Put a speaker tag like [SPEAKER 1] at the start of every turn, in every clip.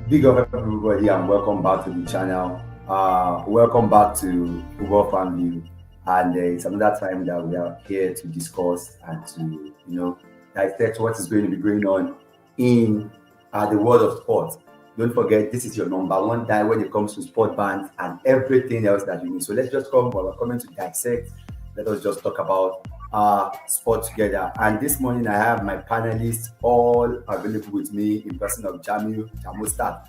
[SPEAKER 1] Big up everybody and welcome back to the channel. Welcome back to Football Family. And it's another time that we are here to discuss and to, dissect what is going to be going on in the world of sports. Don't forget, this is your number one guy when it comes to sport bands and everything else that you need. So let's just come, while we're coming to dissect, let us just talk about sport together. And this morning I have my panelists all available with me in person of Jamustad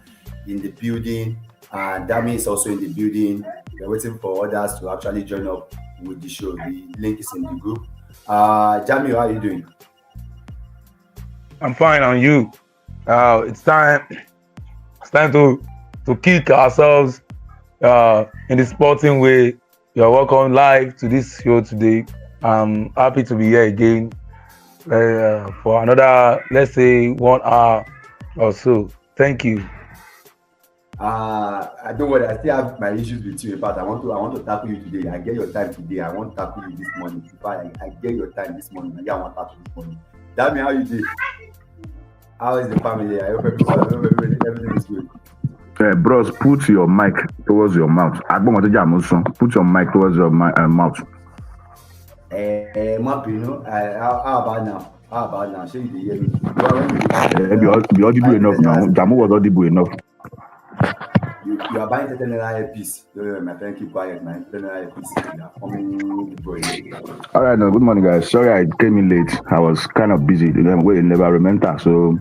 [SPEAKER 1] in the building, and Dami is also in the building. We're waiting for others to actually join up with the show. The link is in the group. Jami, how are you doing?
[SPEAKER 2] I'm fine, on you. It's time to kick ourselves in the sporting way. You're welcome live to this show today. I'm happy to be here again for another, let's say, 1 hour or so. Thank you.
[SPEAKER 1] I don't worry. I still have my issues with you. In fact, I want to tackle you today. I get your time today. I want to tackle you this morning. In fact, I get your time this morning. I want to tackle you this morning. Dami, how you doing? How is the family? I hope everything is good.
[SPEAKER 3] Bros, put your mic towards your mouth. Put your mic towards your mouth.
[SPEAKER 1] How about now? So you hear me?
[SPEAKER 3] Be audible enough now. Jamu was audible enough.
[SPEAKER 1] You are buying 10 naira piece. My friend, keep quiet, man. 10 naira piece. You are coming, bro.
[SPEAKER 3] All right, no, good morning, guys. Sorry I came in late. I was kind of busy. We never remember. So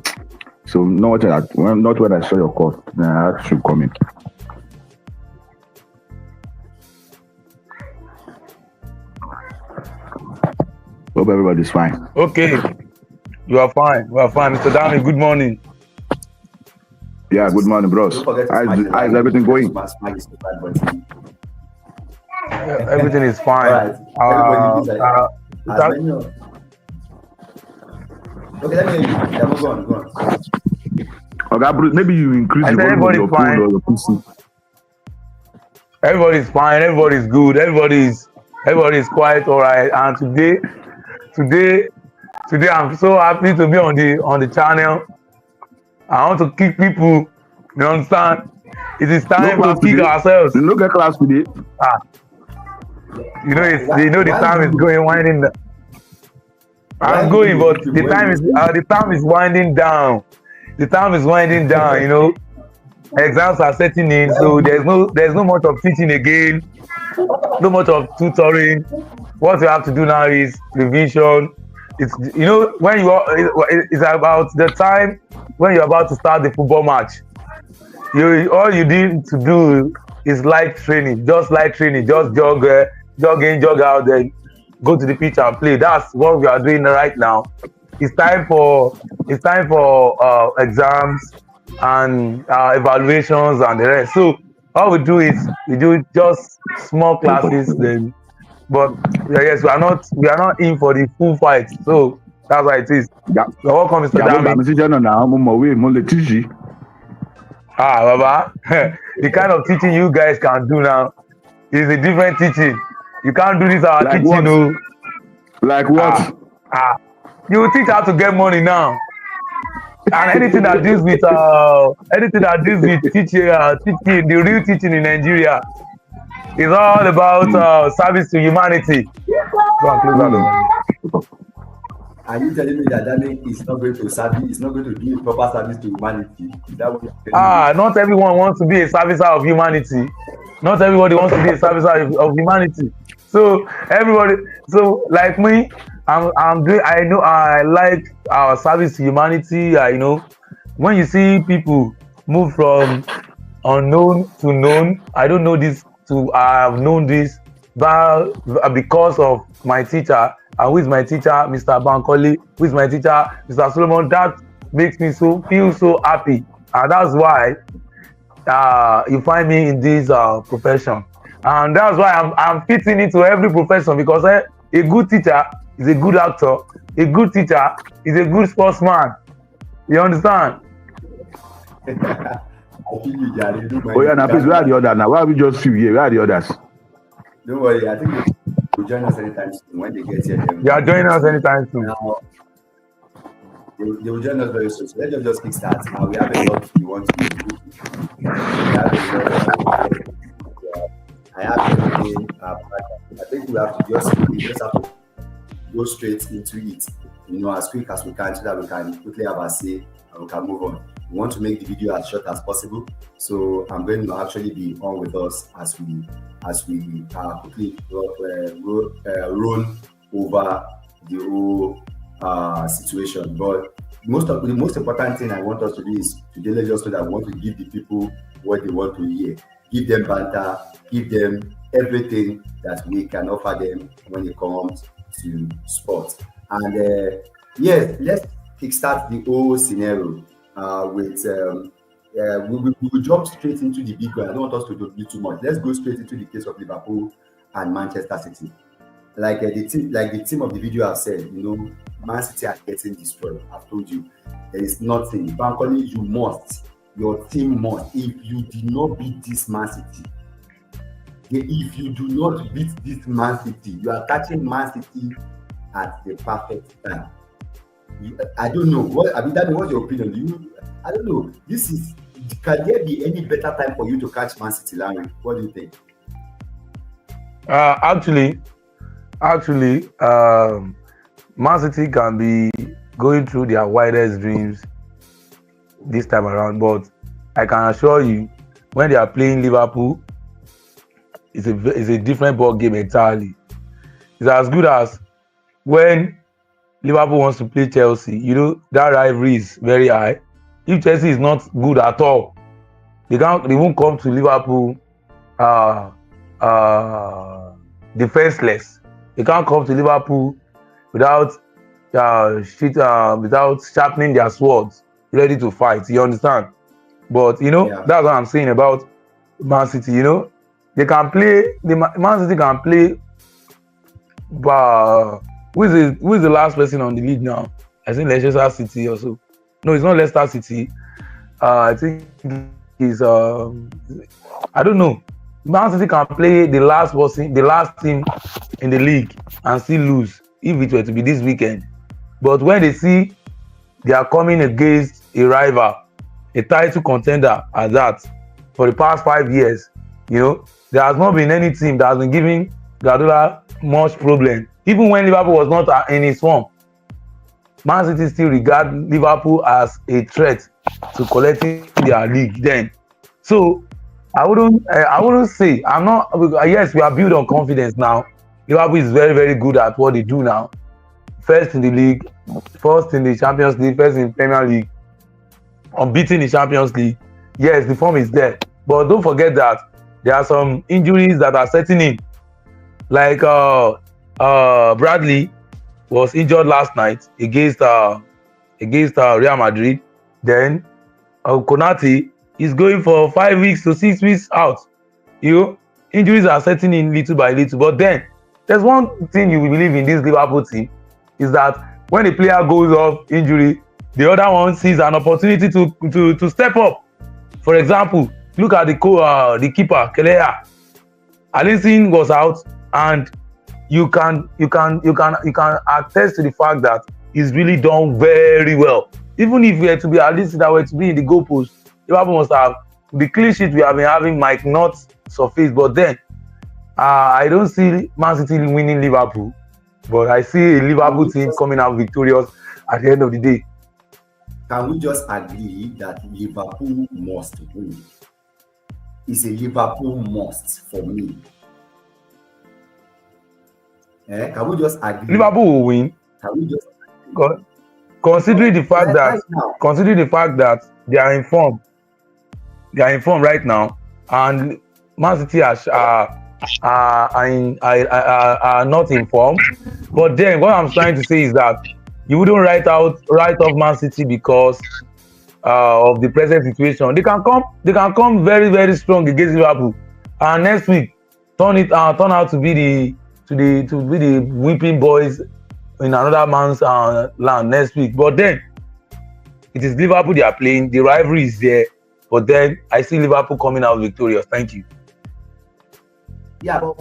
[SPEAKER 3] not when I saw your call. I had to come in. Hope everybody's fine.
[SPEAKER 2] Okay, you are fine. We are fine, Mr. Dami. Good morning.
[SPEAKER 3] Yeah, good morning, bros. How's everything going?
[SPEAKER 2] Everything is fine.
[SPEAKER 1] Okay, let me hear you. Yeah, go on.
[SPEAKER 3] Okay, Bruce, maybe you increase the volume of your phone or your PC.
[SPEAKER 2] Everybody's fine. Everybody's good. Everybody's quite all right. And today, I'm so happy to be on the channel. I want to kick people. You understand? It is time to kick ourselves.
[SPEAKER 3] You look at class today.
[SPEAKER 2] The time is going winding. I'm going, but the time is winding down. The time is winding down. Exams are setting in, so there's no much of teaching again. No much of tutoring. What you have to do now is revision. It's it's about the time when you're about to start the football match. All you need to do is light training, just jog out there, go to the pitch and play. That's what we are doing right now. It's time for exams and evaluations and the rest. So all we do is we do just small classes then. But yes, we are not in for the full fight. So that's why it is. You're welcome, Mr. Dami. Baba, the kind of teaching you guys can do now is a different teaching. You can't do this
[SPEAKER 3] like
[SPEAKER 2] teaching.
[SPEAKER 3] No. Like what?
[SPEAKER 2] You teach how to get money now. And anything that deals with teaching, the real teaching in Nigeria is all about service to humanity. Go on, close that.
[SPEAKER 1] Are you telling me that Dami is not going to service? It's not going to do proper service to humanity? Is that what you're telling me?
[SPEAKER 2] Not everyone wants to be a servicer of humanity. Not everybody wants to be a servicer of humanity. So like me, I'm doing. I like our service to humanity. When you see people move from unknown to known, I don't know this to I have known this, but because of my teacher. And who is my teacher, Mr. Bankole? Who is my teacher, Mr. Solomon? That makes me feel so happy, and that's why you find me in this profession, and that's why I'm fitting into every profession, because a good teacher is a good actor, a good teacher is a good sportsman. You understand?
[SPEAKER 3] Oh yeah, now please, where are the others now? Why are we just few here? Where are the others?
[SPEAKER 1] Don't worry, I think they'll join us anytime soon when they get here.
[SPEAKER 2] They are joining us anytime soon.
[SPEAKER 1] Now, They will join us very soon. So let's just kick start. We have a lot we want to do. We have a lot that we I have everything. I think we have to just have to go straight into it, as quick as we can, so that we can quickly have a say and we can move on. We want to make the video as short as possible, so I'm going to actually be on with us as we quickly roll over the whole situation. But the most important thing I want us to do is today, let's just know that we want to give the people what they want to hear. Give them banter, give them everything that we can offer them when it comes to sports. And yes, let's kickstart the whole scenario with we will jump straight into the big one. I don't want us to do too much. Let's go straight into the case of Liverpool and Manchester City. Like the team of the video have said, Man City are getting destroyed. I've told you, there is nothing. Bankoli, your team must. If you do not beat this Man City, if you do not beat this Man City, you are catching Man City at the perfect time. I don't know. What's your opinion? I don't know. Can there be any better time for you to catch Man City, Larry? What do you think?
[SPEAKER 2] Actually, Man City can be going through their wildest dreams this time around, but I can assure you, when they are playing Liverpool, it's a different ball game entirely. It's as good as when Liverpool wants to play Chelsea. That rivalry is very high. If Chelsea is not good at all, they won't come to Liverpool defenseless. They can't come to Liverpool without sharpening their swords, ready to fight. You understand? But that's what I'm saying about Man City. They can play. Man City can play. But who is the last person on the league now? I think Leicester City also. No, it's not Leicester City. I think it's I don't know. Man City can play the last team in the league and still lose if it were to be this weekend. But when they see they are coming against a rival, a title contender at that, for the past 5 years, there has not been any team that has been giving Guardiola much problem. Even when Liverpool was not in his form, Man City still regard Liverpool as a threat to collecting their league then. So I wouldn't say, I'm not, yes, we are built on confidence now. Liverpool is very, very good at what they do now. First in the league, first in the Champions League, first in Premier League, unbeaten in Champions League. Yes, the form is there. But don't forget that there are some injuries that are setting in. Like Bradley was injured last night against Real Madrid. Then Konate is going for 5 weeks to 6 weeks out. Injuries are setting in little by little. But then there's one thing you will believe in this Liverpool team is that when a player goes off injury, the other one sees an opportunity to step up. For example, look at the keeper Kelleher. Alisson was out, and you can attest to the fact that he's really done very well. Even if we were to be Alisson that were to be in the goalpost, Liverpool must have the clean sheet we have been having might not surface. But then I don't see Man City winning Liverpool, but I see a Liverpool team coming out victorious at the end of the day.
[SPEAKER 1] Can we just agree that Liverpool must win? It's a Liverpool must for me. Can we just agree?
[SPEAKER 2] Liverpool will win.
[SPEAKER 1] Can we just agree?
[SPEAKER 2] Considering the fact that they are informed, right now, and Man City are not informed. But then what I'm trying to say is that you wouldn't write off Man City because of the present situation. They can come very, very strong against Liverpool, and next week turn out to be the whipping boys in another man's land next week. But then it is Liverpool they are playing. The rivalry is there. But then I see Liverpool coming out victorious. Thank you.
[SPEAKER 1] Yeah, but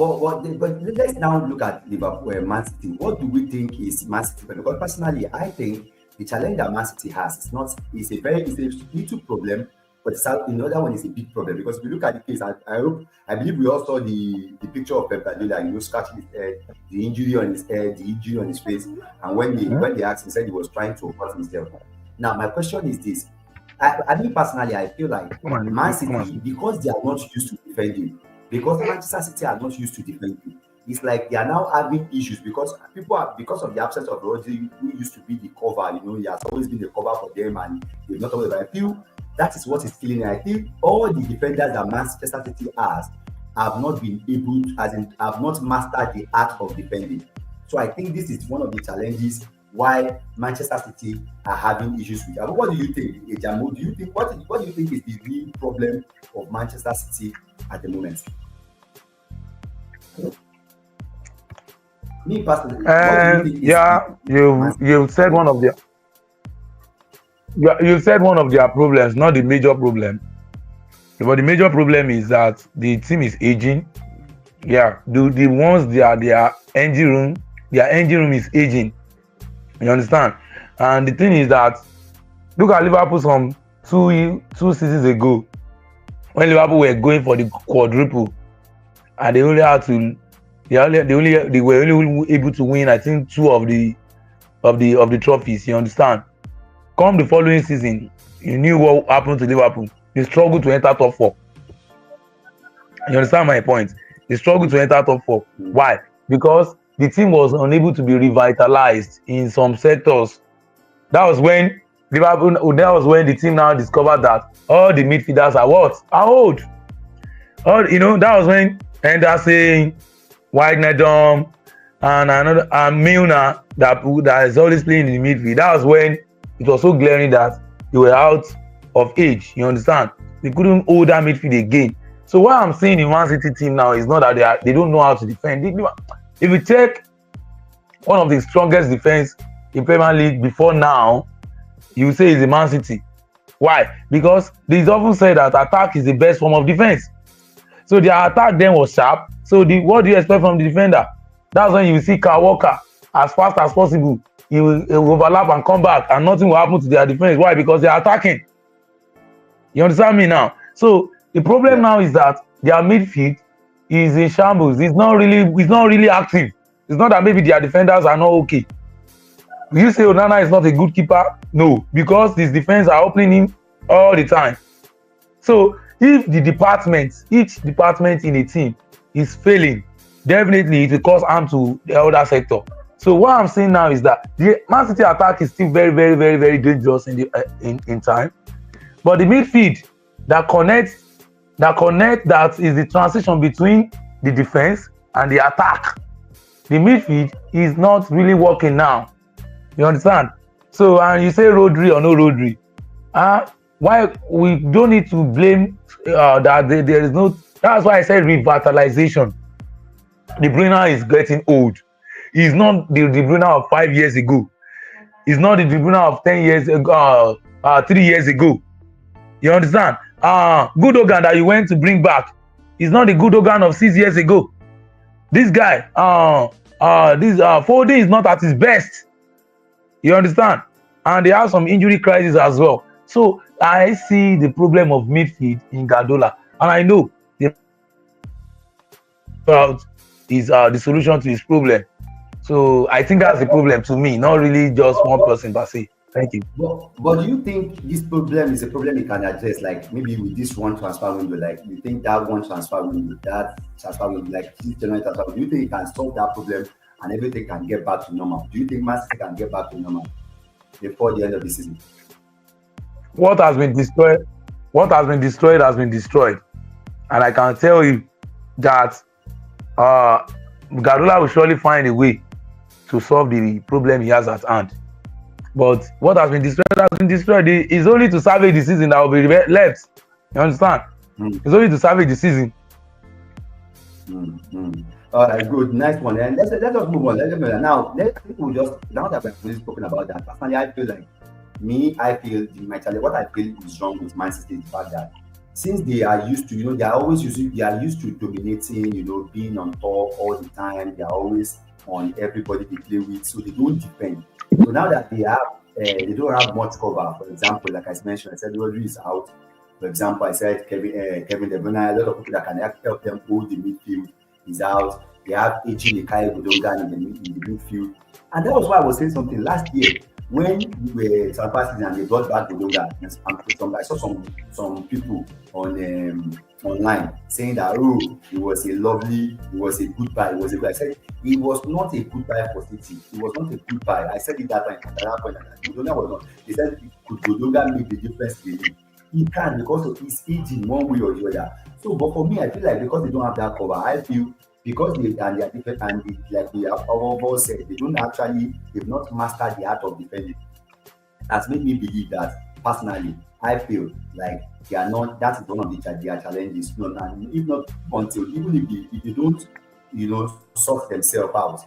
[SPEAKER 1] let's now look at Liverpool, Man City. What do we think is Man City? Because personally, I think the challenge that Man City has is not, it's a little problem, but another one is a big problem. Because if you look at the case, I believe we all saw the picture of Pep Guardiola, scratching his head, the injury on his head, the injury on his face, and when they asked, he said he was trying to hurt himself. Now my question is this: I mean personally, I feel like Man City, because they are not used to defending, because Manchester City are not used to defending, it's like they are now having issues because because of the absence of Rodri, who used to be the cover. He has always been the cover for them, and they're not always. I feel that is what is killing it. I think all the defenders that Manchester City has have not been able to, have not mastered the art of defending. So I think this is one of the challenges why Manchester City are having issues with. What do you think, Ejamo? What do you think is the real problem of Manchester City at the moment? Me personally,
[SPEAKER 2] you said one of their you said one of their problems, not the major problem. But the major problem is that the team is aging. Yeah, the ones their engine room is aging. You understand? And the thing is that look at Liverpool some two seasons ago, when Liverpool were going for the quadruple, and they were only able to win, I think, 2 of the trophies. You understand? Come the following season, you knew what happened to Liverpool. They struggled to enter top 4. You understand my point? They struggled to enter top 4. Why? Because the team was unable to be revitalized in some sectors. That was when the team now discovered that all the midfielders are old. That was when Henderson, Wijnaldum, and Milner that is always playing in the midfield. That was when it was so glaring that they were out of age. You understand? They couldn't hold that midfield again. So what I'm seeing in Man City team now is not that they don't know how to defend. If you check one of the strongest defense in Premier League before now, you say it's the Man City. Why? Because it is often said that attack is the best form of defense. So their attack then was sharp. So what do you expect from the defender? That's when you see Kyle Walker as fast as possible. He will overlap and come back, and nothing will happen to their defense. Why? Because they are attacking. You understand me now? So the problem now is that their midfield is in shambles. It's not really active. It's not that maybe their defenders are not okay. You say Onana is not a good keeper? No, because this defense are opening him all the time. So if each department in a team is failing, definitely it will cause harm to the other sector. So what I'm saying now is that the Man City attack is still very, very, very, very dangerous in time. But the midfield that is the transition between the defense and the attack. The midfield is not really working now. You understand? So, and you say Rodri or no Rodri. Why we don't need to blame that there is no. That's why I said revitalization. De Bruyne is getting old. He's not the De Bruyne of 5 years ago. He's not the De Bruyne of 10 years ago, 3 years ago. You understand? Gundogan that you went to bring back is not the Gundogan of 6 years ago. This guy, Foden is not at his best. You understand? And they have some injury crisis as well. So I see the problem of midfield in Guardiola, and I know is the solution to his problem. So I think that's the problem to me, not really just one person per se. Thank you.
[SPEAKER 1] But do you think this problem is a problem you can address, like maybe with this one transfer window? Like you think that one transfer window, like this January transfer window, do you think it can solve that problem and everything can get back to normal? Do you think Man City can get back to normal before the end of the season?
[SPEAKER 2] What has been destroyed has been destroyed. And I can tell you that Guardiola will surely find a way to solve the problem he has at hand. But what has been destroyed is only to salvage the season that will be left. You understand? It's only to salvage the season.
[SPEAKER 1] All right, good, nice one. And let's just move on. Now that we've really spoken about that, personally, I feel what I feel is wrong with Man City is the fact that since they are used to, they are used to dominating, being on top all the time. They are always on everybody they play with, so they don't defend. So now that they have they don't have much cover. For example, like I mentioned, I said Rodri is out. For example, I said Kevin De Bruyne. A lot of people that can help them hold the midfield is out. They have Echin Ikai Budongan in the midfield, and that was why I was saying something last year when we were surpassing and they brought back Budongan. I saw some people on online saying that it was a good buy. I said it was not a good buy for City. It was not a good buy. I said it that time. At that point, Budongan was not. They said could Budongan make the difference in the league? He can because of his age in one way or the other. So, but for me, I feel like because they don't have that cover, I feel because they are different and like we have all said, they've not mastered the art of defending. Has made me believe that personally, I feel like they are not. That is one of their challenges. And if not until even if they don't sort themselves out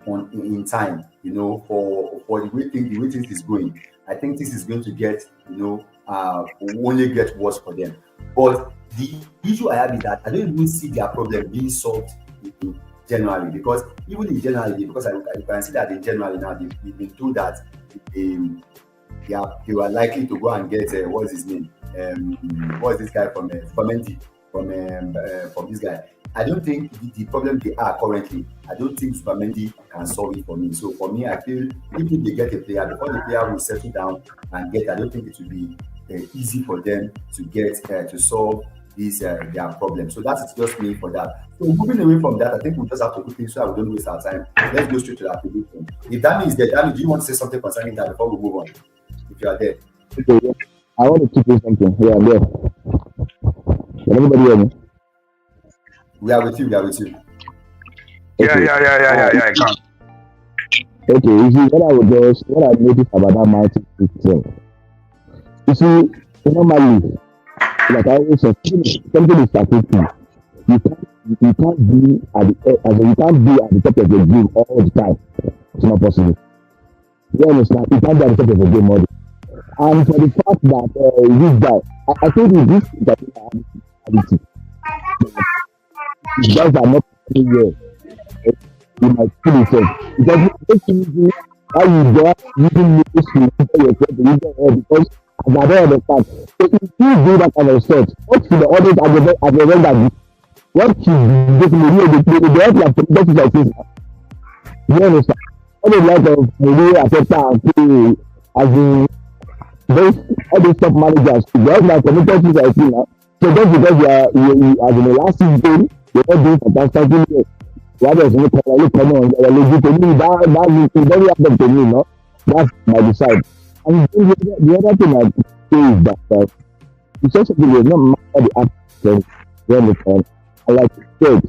[SPEAKER 1] in time, for the way things is going, I think this is going to get only get worse for them. But the issue I have is that I don't even see their problem being solved in January, because even in January, because I can see that in January now they've been told that they were likely to go and get what's his name? What's this guy from Mendy from this guy? I don't think the problem they are currently, I don't think Mendy can solve it for me. So for me, I feel if they get a player, before the player will settle down and get, I don't think it will be easy for them to get to solve these their problems. So that's just me for that. So moving away from that, I think we just have to quickly so we don't waste our time. Let's go straight to that prediction. If Dami is there, Dami, do you want to say something concerning that before we move on? If you are there.
[SPEAKER 3] Okay, I want to keep you something. Yeah, I'm there. Can everybody hear me?
[SPEAKER 1] We are with you.
[SPEAKER 3] Okay.
[SPEAKER 2] Yeah, I can.
[SPEAKER 3] Okay, you see, what I noticed about that Manchester City, you see, normally, like I always say, something is statistics. You can't be at the top of the game all the time. It's not possible. You understand? You can't be at the top of the game all the time. And for the fact that this guy, I think with this ability, guys are not here. You might feel yourself. Because it's easy how you get using this to yourself because I don't understand. So if you do that kind of stuff, what should the audience at the end of what should they have like protected like this? You understand? All the lot of Maria Ateta as in all these top managers, they have like committed to like now. So just because you as in the last season, you're not doing fantastic. What else? Look on, legit to me. That is very happened to me, no? That's my decide. And the other thing I say is that it's also not matter the action. You understand? And like you said,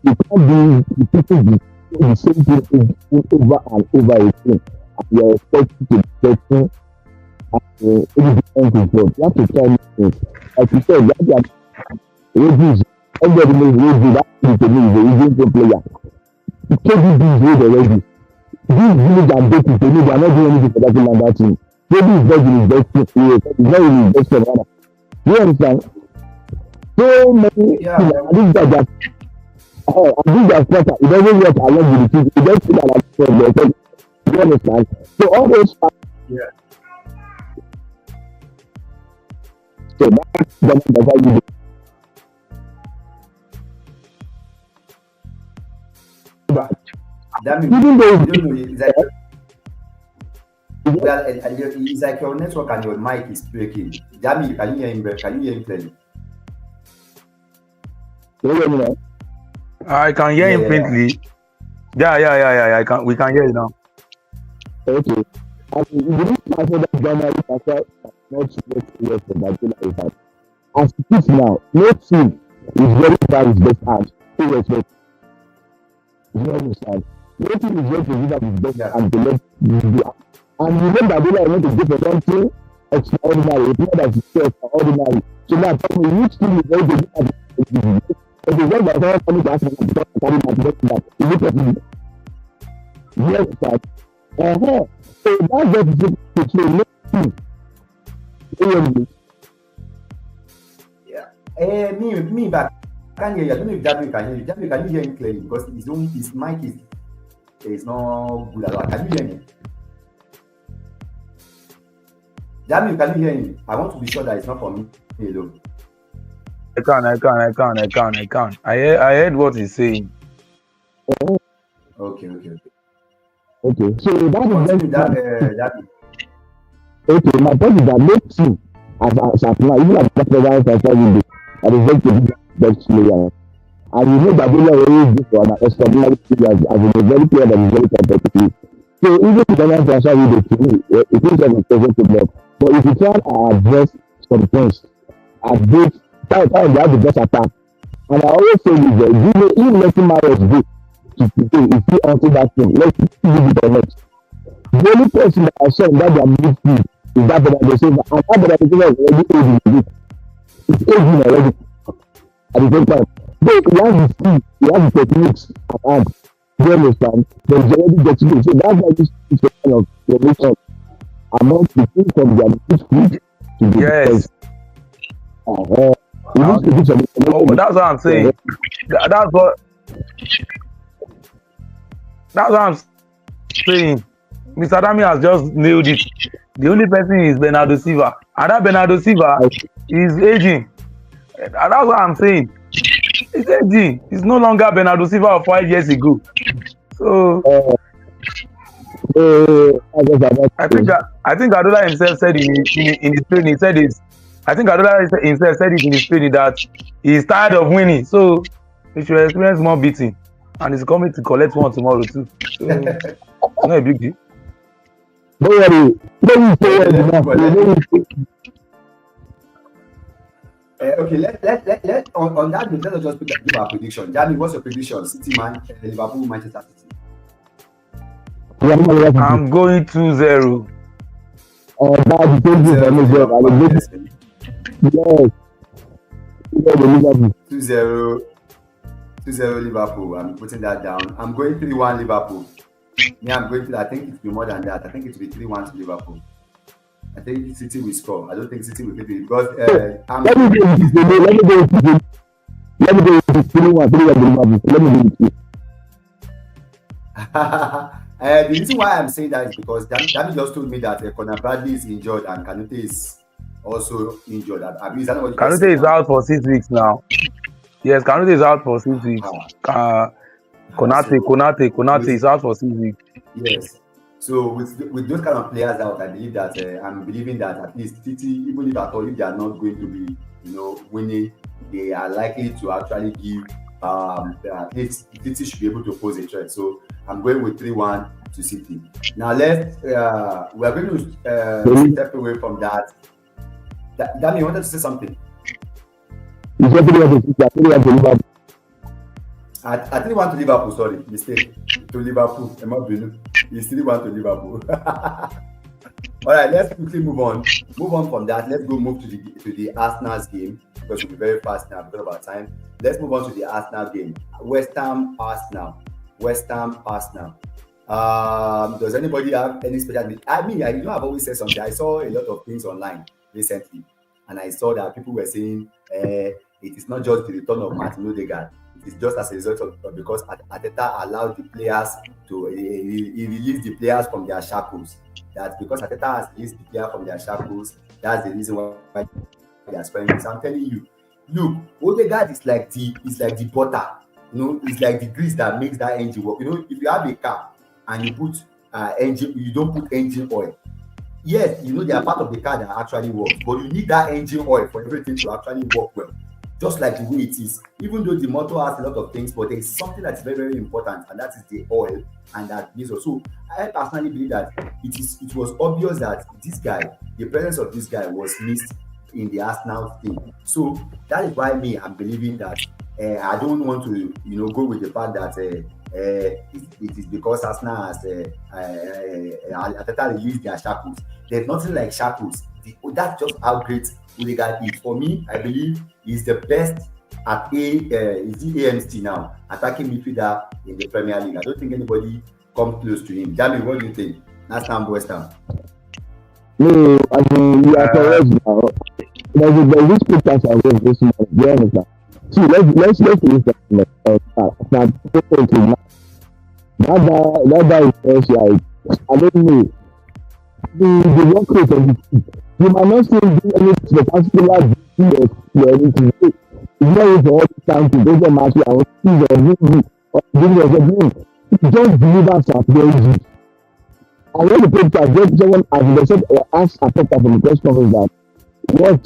[SPEAKER 3] you can't be repeating the same thing over and over again. And you're expected to be getting different results. You have to try new things. Like you said, that Reggie, everybody knows Reggie. That to me is a Reggie player. KDB is good already. This village and dating to me, they are not doing anything for that team and that team. KDB is not in his best team. He's not in his best team. You understand? So many things. And this guy just and this guy Potter, he doesn't work along with the team. He just feel like you understand? So all those so that's the value.
[SPEAKER 1] Even though you don't know, it's like your network and your mic is breaking. Dami, can you hear him? Can you hear him clearly?
[SPEAKER 2] I can hear him faintly. Yeah. We can hear you now.
[SPEAKER 3] Okay. And you didn't answer that January after not years for Barcelona is that. As it is now, no team is very bad his best hand. Who expect? You understand? No team is going to give up his best hand to let you do. And you know that they want to go for something extraordinary. It's not that it's extraordinary. So now tell me which team is going to give up his best hand. If it's not that someone coming to ask me to carry my best hand, is it possible? Yes, sir. So that's just the situation. No team.
[SPEAKER 1] Yeah. Me, but I can't hear you. I don't know if Jabri can hear you. Jabri, can you hear him clearly? Because his mic is not good at all. Can you hear me? Jamie, can you hear me? I want to be sure that it's not for me alone.
[SPEAKER 2] I can. I heard what he's saying.
[SPEAKER 1] Okay, okay, okay.
[SPEAKER 3] Okay, so that is
[SPEAKER 1] Continue
[SPEAKER 3] just
[SPEAKER 1] that.
[SPEAKER 3] okay. My point is that let's see as at now, even at that level transfer window, that is going to be the best player. And you know that they are always good for an extraordinary player as a very player that is very competitive. So even if the transfer window to me, it is an expensive problem. But if you try and address some things at both time they have the best attack. And I always say this, you know, even letting Maros go to today, if he answer that thing, let's leave it or not. The only person that I saw in that their midfield is that Bernardo Silva, and that Bernardo Silva is already aging a bit. It's aging already at the same time. Though he has the skill, he has the techniques at hand. You understand? But he's already getting it. So that's why this is a kind of formation amongst the team from their midfield to the
[SPEAKER 2] Yes.
[SPEAKER 3] We need to do some
[SPEAKER 2] Oh, that's what I'm saying. That's what I'm saying. Mr. Dami has just nailed it. The only person is Bernardo Silva. And that Bernardo Silva is aging. And that's what I'm saying. He's aging. He's no longer Bernardo Silva of 5 years ago. So I think Adola himself said in his training, he said this. I think Adola himself said it in his training that he's tired of winning. So he should experience more beating. And he's coming to collect one tomorrow too. So it's not a big deal.
[SPEAKER 3] Don't worry.
[SPEAKER 1] Okay, let on that note, let us just give our prediction. Jamie, what's your prediction? City, Liverpool, Manchester City.
[SPEAKER 2] I'm going 2-0.
[SPEAKER 3] That's the yes.
[SPEAKER 1] 2-0 Liverpool. I'm putting that down. I'm going 3-1 Liverpool. Yeah, I'm going to. I think it will be more than that. I think it will be 3-1 to Liverpool. I think City will score. I don't think City will beat it because
[SPEAKER 3] let me go with 3-1 Liverpool. Let me go with
[SPEAKER 1] the reason why I'm saying that is because Danny just told me that Conor Bradley is injured and Kanute is also injured.
[SPEAKER 2] Kanute is out for 6 weeks now. Yes, Kanute is out for 6 weeks. Konate is out for 6 weeks.
[SPEAKER 1] Yes. So with those kind of players out, I believe that I'm believing that at least City, even if at all if they are not going to be, winning, they are likely to actually give at least City should be able to pose a threat. So I'm going with 3-1 to City. Now we are going to step away from that. Danny, you wanted to say something?
[SPEAKER 3] I
[SPEAKER 1] think 3-1 to Liverpool, sorry, mistake. To Liverpool. It's 3-1 to Liverpool. All right, let's quickly move on. Move on from that. Let's move to the Arsenal's game because we'll be very fast now because of our time. Let's move on to the Arsenal game. Westham Arsenal. Does anybody have any special? I've always said something. I saw a lot of things online recently, and I saw that people were saying it is not just the return of Martin Odegaard. It is just as a result of because Arteta allowed the players to he released the players from their shackles. That's because Arteta has released the players from their shackles. That's the reason why they are spending this. I'm telling you, look, Odegaard is like the butter. It's like the grease that makes that engine work. If you have a car and you put engine, you don't put engine oil. Yes, they are part of the car that actually works, but you need that engine oil for everything to actually work well. Just like the way it is, even though the motor has a lot of things, but there is something that's very, very important, and that is the oil and that diesel. So I personally believe that it was obvious that the presence of this guy was missed in the Arsenal team. So that is why I'm believing that I don't want to go with the fact that it is because Arsenal has Arteta released their shackles. There's nothing like shackles. That's just how great Odegaard is. For me, I believe he's the best at AMC now, attacking midfielder in the Premier League. I don't think anybody comes close to him. Jamie, what do you think? Last time, Westham.
[SPEAKER 3] No, I mean, you are correct now. There's this picture I was this morning. You understand? See, let's look at that guy is like, I don't know. The work rate of the team You might not say do any spectacular duty or anything. It's not even for all the time to go to match or see or movie or doing or doing. Just deliver some. I want to put that just someone as they said ask Ateta from the press conference that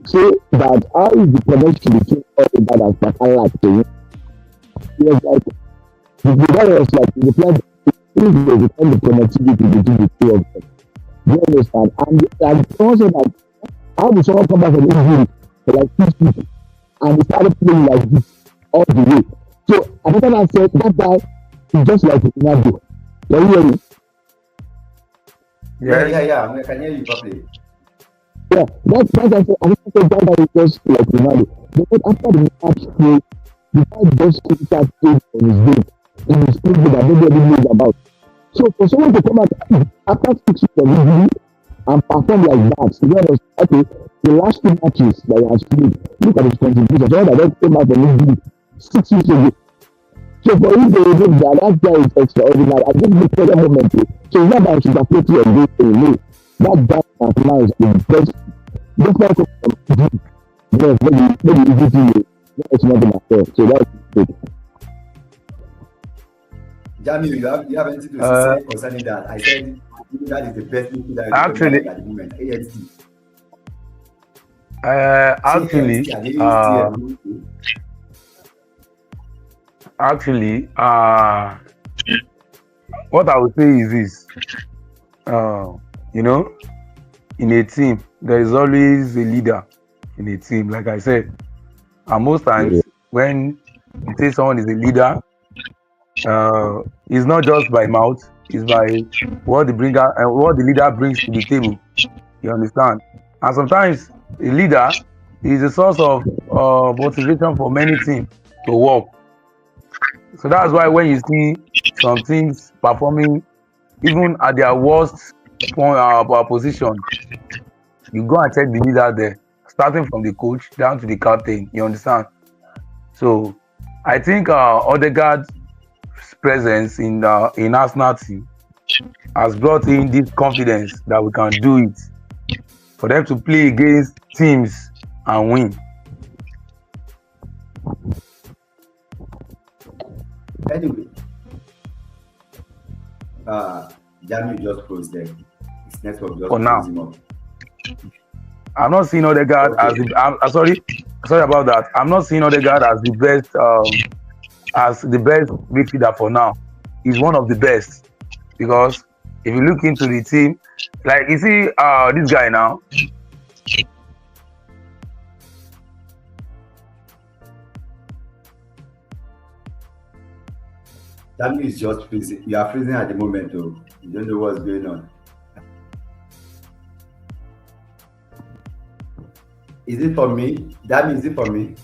[SPEAKER 3] say that how is the connection between all the that and Saka like to him? He was like the guy was like the plan is the kind of connectivity between the two of them. Do you understand? And someone said that how did someone come back from injury for like 6 people and he started playing like this all the way? So Ateta said that guy is just like Ronaldo. Can you hear me?
[SPEAKER 1] Yeah. I can hear you properly.
[SPEAKER 3] Yeah, that's I said. I said that guy is just like Ronaldo. But after the match, the guy just couldn't start playing on his game in his play that nobody knows about. So for someone to come out after 6 weeks of injury and perform like that, you know, okay, the last 2 matches that he has played, look at his contribution. Someone that just came out from injury 6 weeks ago. So for him to remove that guy is extraordinary. I think the present moment, so it's not that she's afraid to engage in no. That guy has now is the best. Just like yes, maybe easy to you. It's not in myself. So that's it.
[SPEAKER 1] Jamie, you have anything to say concerning that? I said that is the best thing that
[SPEAKER 2] actually,
[SPEAKER 1] at the moment. AFC.
[SPEAKER 2] Actually, what I would say is this, you know, in a team, there is always a leader in a team, like I said. And most times, when you say someone is a leader, it's not just by mouth, it's by what the leader brings to the table. You understand? And sometimes a leader is a source of motivation for many teams to work. So that's why when you see some teams performing even at their worst position, you go and check the leader there, starting from the coach down to the captain. You understand? So I think Odegaard's presence in Arsenal team has brought in this confidence that we can do it, for them to play against teams and win.
[SPEAKER 1] Anyway, Jamie just closed there. His network just closed him up.
[SPEAKER 2] I'm not seeing Odegaard as the. I'm sorry about that. I'm not seeing Odegaard as the best midfielder for now. He's one of the best, because if you look into the team, like you see this guy now.
[SPEAKER 1] That is just freezing. You are freezing at the moment, though. You don't know what's going on. Is it for me? That means it for me?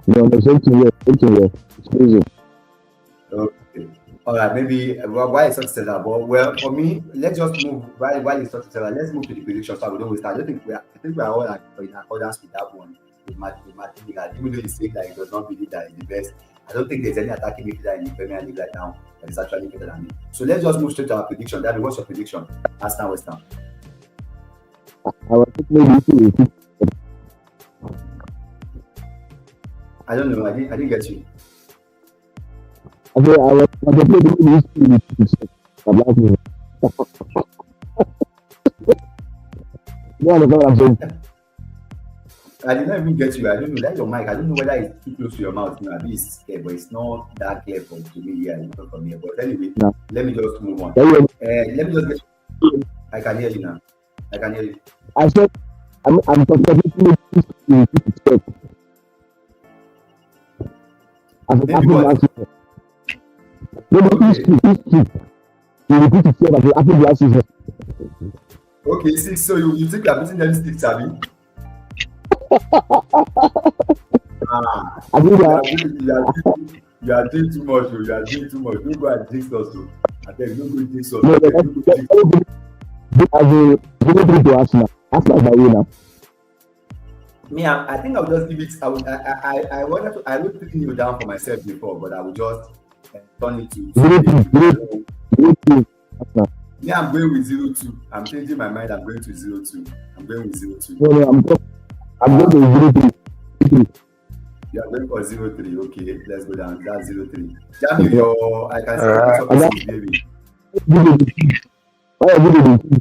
[SPEAKER 3] No, same thing here. It's freezing.
[SPEAKER 1] Okay. All right. Maybe why is such that? But well, for me, let's just move. Why is such that? Let's move to the prediction so we don't waste time. I think we are all in accordance with that one. With Martin, even though he said that he does not believe that he's the best. I don't think there's any attacking midfielder in the Premier League right now that is actually better than me. So let's just move straight to our prediction. Daddy, what's your prediction? Arsenal, Westham. I don't know. I didn't get you. I did not even get you. I don't know. That's your mic. I don't know whether it's too close to your mouth. You know, maybe it's clear, but it's not that clear to me. Yeah, it's not from here. But anyway, let me just move on. Let me just get. I can hear you now. I can hear you.
[SPEAKER 3] I said, I'm talking
[SPEAKER 1] Okay, 6. So you think you're beating them 6, Abby? You are doing too much. You are doing too much. Don't go and jinx us. I tell you, don't go jinx us. Me, I think I will just give it. I wanted to. I would put you down for myself before, but I will just turn it to. Me, I'm going with 0-2. I'm changing my mind. I'm going to 0-2. I'm going with 0-2.
[SPEAKER 3] No, no, I'm going
[SPEAKER 1] Uh,
[SPEAKER 3] to 0-3.
[SPEAKER 1] you are going for 0-3. Okay, let's go down. That's 0-3. Jamie, your I can see your
[SPEAKER 2] Uh,
[SPEAKER 1] network is behaving.
[SPEAKER 3] Why are you doing this?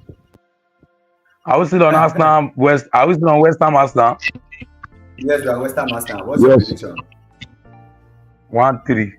[SPEAKER 2] are we still on Arsenal West? Are we still on West Ham Arsenal?
[SPEAKER 1] Yes, we are Western Master. What's your
[SPEAKER 3] Yes.
[SPEAKER 1] prediction?
[SPEAKER 2] 1-3.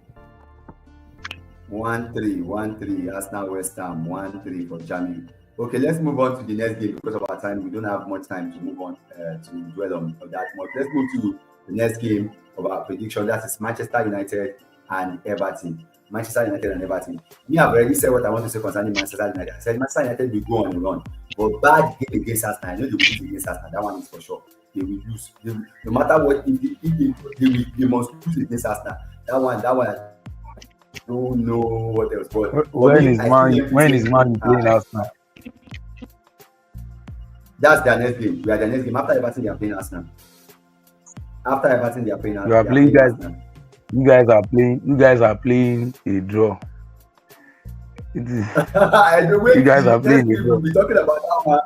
[SPEAKER 1] 1-3, 1-3. Arsenal West Ham, 1-3 for Jamie. Okay, let's move on to the next game because of our time. We don't have much time to move on to dwell on that much. Let's move to the next game of our prediction. That is Manchester United and Everton. Manchester United and Everton. Me, I've already said what I want to say concerning Manchester United. I said Manchester United will go on a run, but bad game against Arsenal. I know they will lose against Arsenal. That one is for sure. They will lose. No matter what, they must lose against Arsenal. That one. I don't know what else. But
[SPEAKER 2] When
[SPEAKER 1] me,
[SPEAKER 2] is
[SPEAKER 1] I still
[SPEAKER 2] Man?
[SPEAKER 1] have to
[SPEAKER 2] When
[SPEAKER 1] say,
[SPEAKER 2] is Man playing Arsenal?
[SPEAKER 1] that's their next game. We are their next game. After Everton, they are playing Arsenal. After Everton, they are playing,
[SPEAKER 2] You are playing, guys.
[SPEAKER 1] Arsenal.
[SPEAKER 2] You guys are playing. You guys are playing a draw. It is.
[SPEAKER 1] And the way
[SPEAKER 2] You guys are
[SPEAKER 1] next
[SPEAKER 2] playing
[SPEAKER 1] week
[SPEAKER 2] a
[SPEAKER 1] we'll
[SPEAKER 2] draw.
[SPEAKER 1] be talking about that one.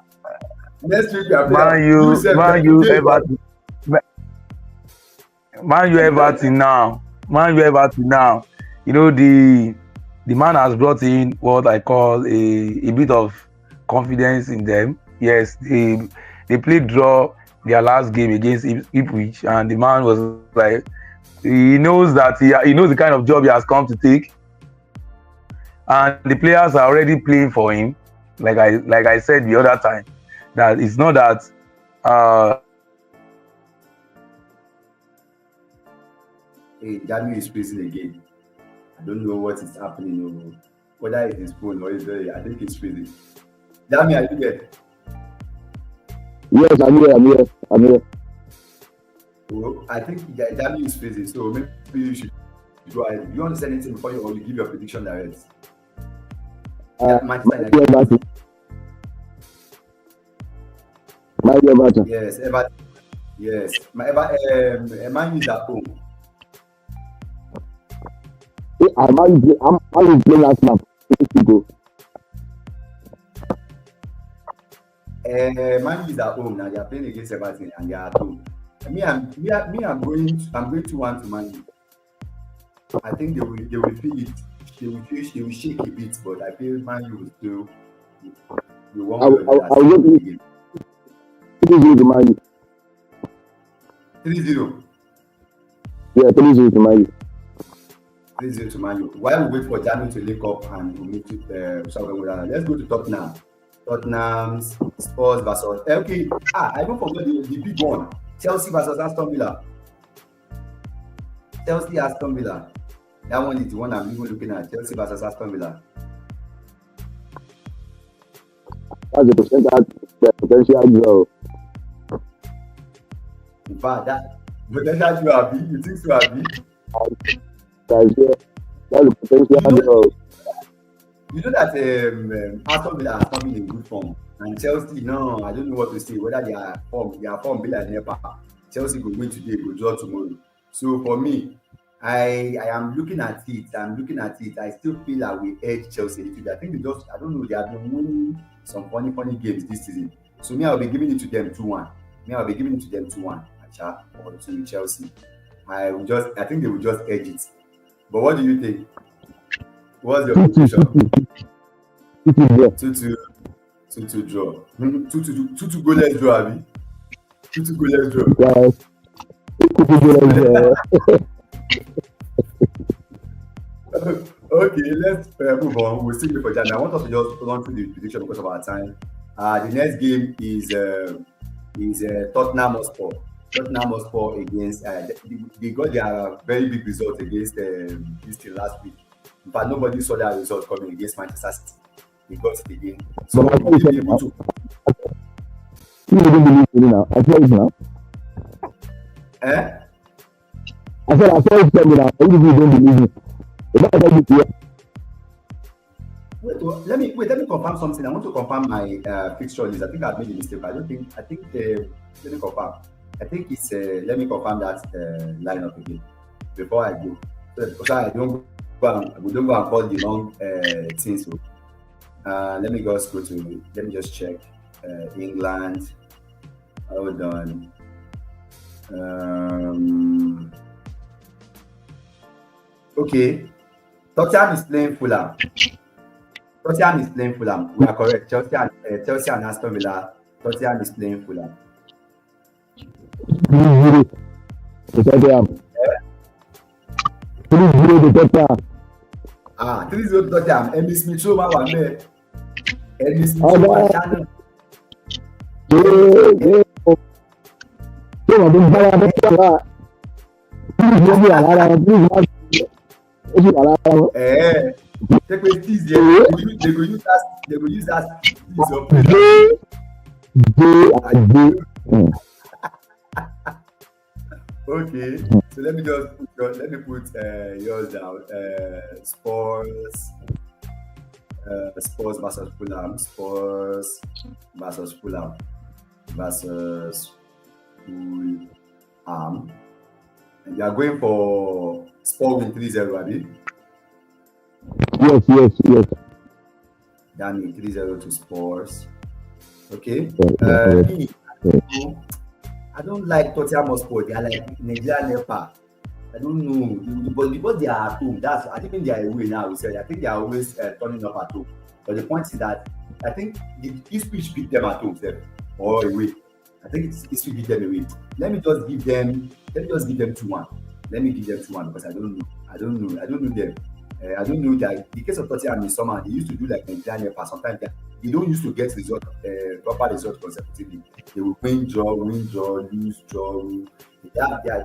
[SPEAKER 1] Next week we are
[SPEAKER 2] Man
[SPEAKER 1] playing.
[SPEAKER 2] U,
[SPEAKER 1] said
[SPEAKER 2] Man
[SPEAKER 1] that
[SPEAKER 2] U,
[SPEAKER 1] today,
[SPEAKER 2] Everton. Man U, Everton now. Man U, Everton now. You know the man has brought in what I call a bit of confidence in them. Yes, they played draw their last game against Ipswich, and the man was like, he knows that he knows the kind of job he has come to take, and the players are already playing for him. Like I said the other time, that it's not that
[SPEAKER 1] hey, Daniel is freezing again. I don't know what is happening. Or whether it is phone or it's very. I think it's freezing. Daniel, are you there?
[SPEAKER 3] Yes, I'm here.
[SPEAKER 1] Oh, I think Daniel is freezing. So maybe you should go ahead. You want to say anything before you give your prediction direct? Manchester United.
[SPEAKER 3] Everton.
[SPEAKER 1] Yes, Everton. Yes, Man U is at home.
[SPEAKER 3] I'm playing Arsenal.
[SPEAKER 1] Man U is at home now. They are playing against Everton and they are at home. I'm going 2-1 to Man U. I think they will feel it. They will shake a bit, but I feel Man U will still be one
[SPEAKER 3] I'll look 3-0 to Man U.
[SPEAKER 1] 3-0.
[SPEAKER 3] Yeah, 3-0 to Man U.
[SPEAKER 1] 3-0 to Man U. While we wait for Daniel to link up and we'll meet let's go to Tottenham. Tottenham, Spurs versus okay. I don't forget the big one. Chelsea versus Aston Villa. Chelsea Aston Villa. That one is the one I'm even looking at. Chelsea versus Aston Villa.
[SPEAKER 3] That's the potential draw.
[SPEAKER 1] In fact, that potential draw, you think so, Abi?
[SPEAKER 3] That's the potential draw.
[SPEAKER 1] You know that Aston Villa has come in good form, and Chelsea, no, I don't know what to say. Whether their form be like Nepa. Chelsea go win today, go draw tomorrow. So for me, I am looking at it. I still feel I will edge Chelsea a little bit. I think I don't know, they have been winning some funny games this season. So me, I'll be giving it to them 2-1. Or to Chelsea. I think they will just edge it. But what do you think? What's your prediction? 2-2 draw. 2-2 goalless draw, Abi. 2-2 goalless draw. Okay, let's move on. We'll still wait for Jan. I want us to just run through the prediction because of our time. The next game is Tottenham Hotspur. Tottenham Hotspur against they got their very big result against this team last week. But nobody saw that result coming against Manchester City. They got it again. So we'll be able to.
[SPEAKER 3] You don't believe me now. I tell you now. I said I told you now. You don't believe me.
[SPEAKER 1] Let me confirm something. I want to confirm my fixture list. I think I've made a mistake. Let me confirm. I think it's let me confirm that lineup again before I go. So I don't go and call the wrong things. So Let me just go to. Let me just check. England. Hold on. Um, okay. Tottenham is playing Fulham. Tottenham is playing Fulham. We are correct. Chelsea and Aston Villa. Tottenham is playing Fulham.
[SPEAKER 3] 3-0 to Tottenham. 3-0 to Tottenham.
[SPEAKER 1] 3-0 to Tottenham. Emmy Smith Rowe wà mẹ́. Emmy Smith
[SPEAKER 3] Oh,
[SPEAKER 1] Rowe wà
[SPEAKER 3] no.
[SPEAKER 1] Shannon.
[SPEAKER 3] Yeah. Ṣé wọ́n tó ń bára bọ́ sí àlá? Please wọ́n bí àlára wọn. Please wọ́n ó sì wà lára wọn.
[SPEAKER 1] Take away this year. They go use that. They go use that. This up. Okay. So let me put yours down. Spurs versus Fulham. Spurs versus Fulham. Versus Fulham. And you are going for Spurs win 3-0, Abi?
[SPEAKER 3] Yes.
[SPEAKER 1] Danny 3-0 to Spurs. Okay. I don't like Tottenham Hotspur. They are like Nigerian Nepal. I don't know, but because they are at home, I think they are away now. We said I think they are always turning up at home. But the point is that I think Ipswich beat them at home, or away. I think Ipswich beat them away. Let me just give them 2-1. Let me give them 2-1 because I don't know them. I don't know that the case of Tottenham in summer, they used to do like Nigerian Nepal. Sometimes they don't used to get proper results consecutively. They will win, draw, lose, draw. They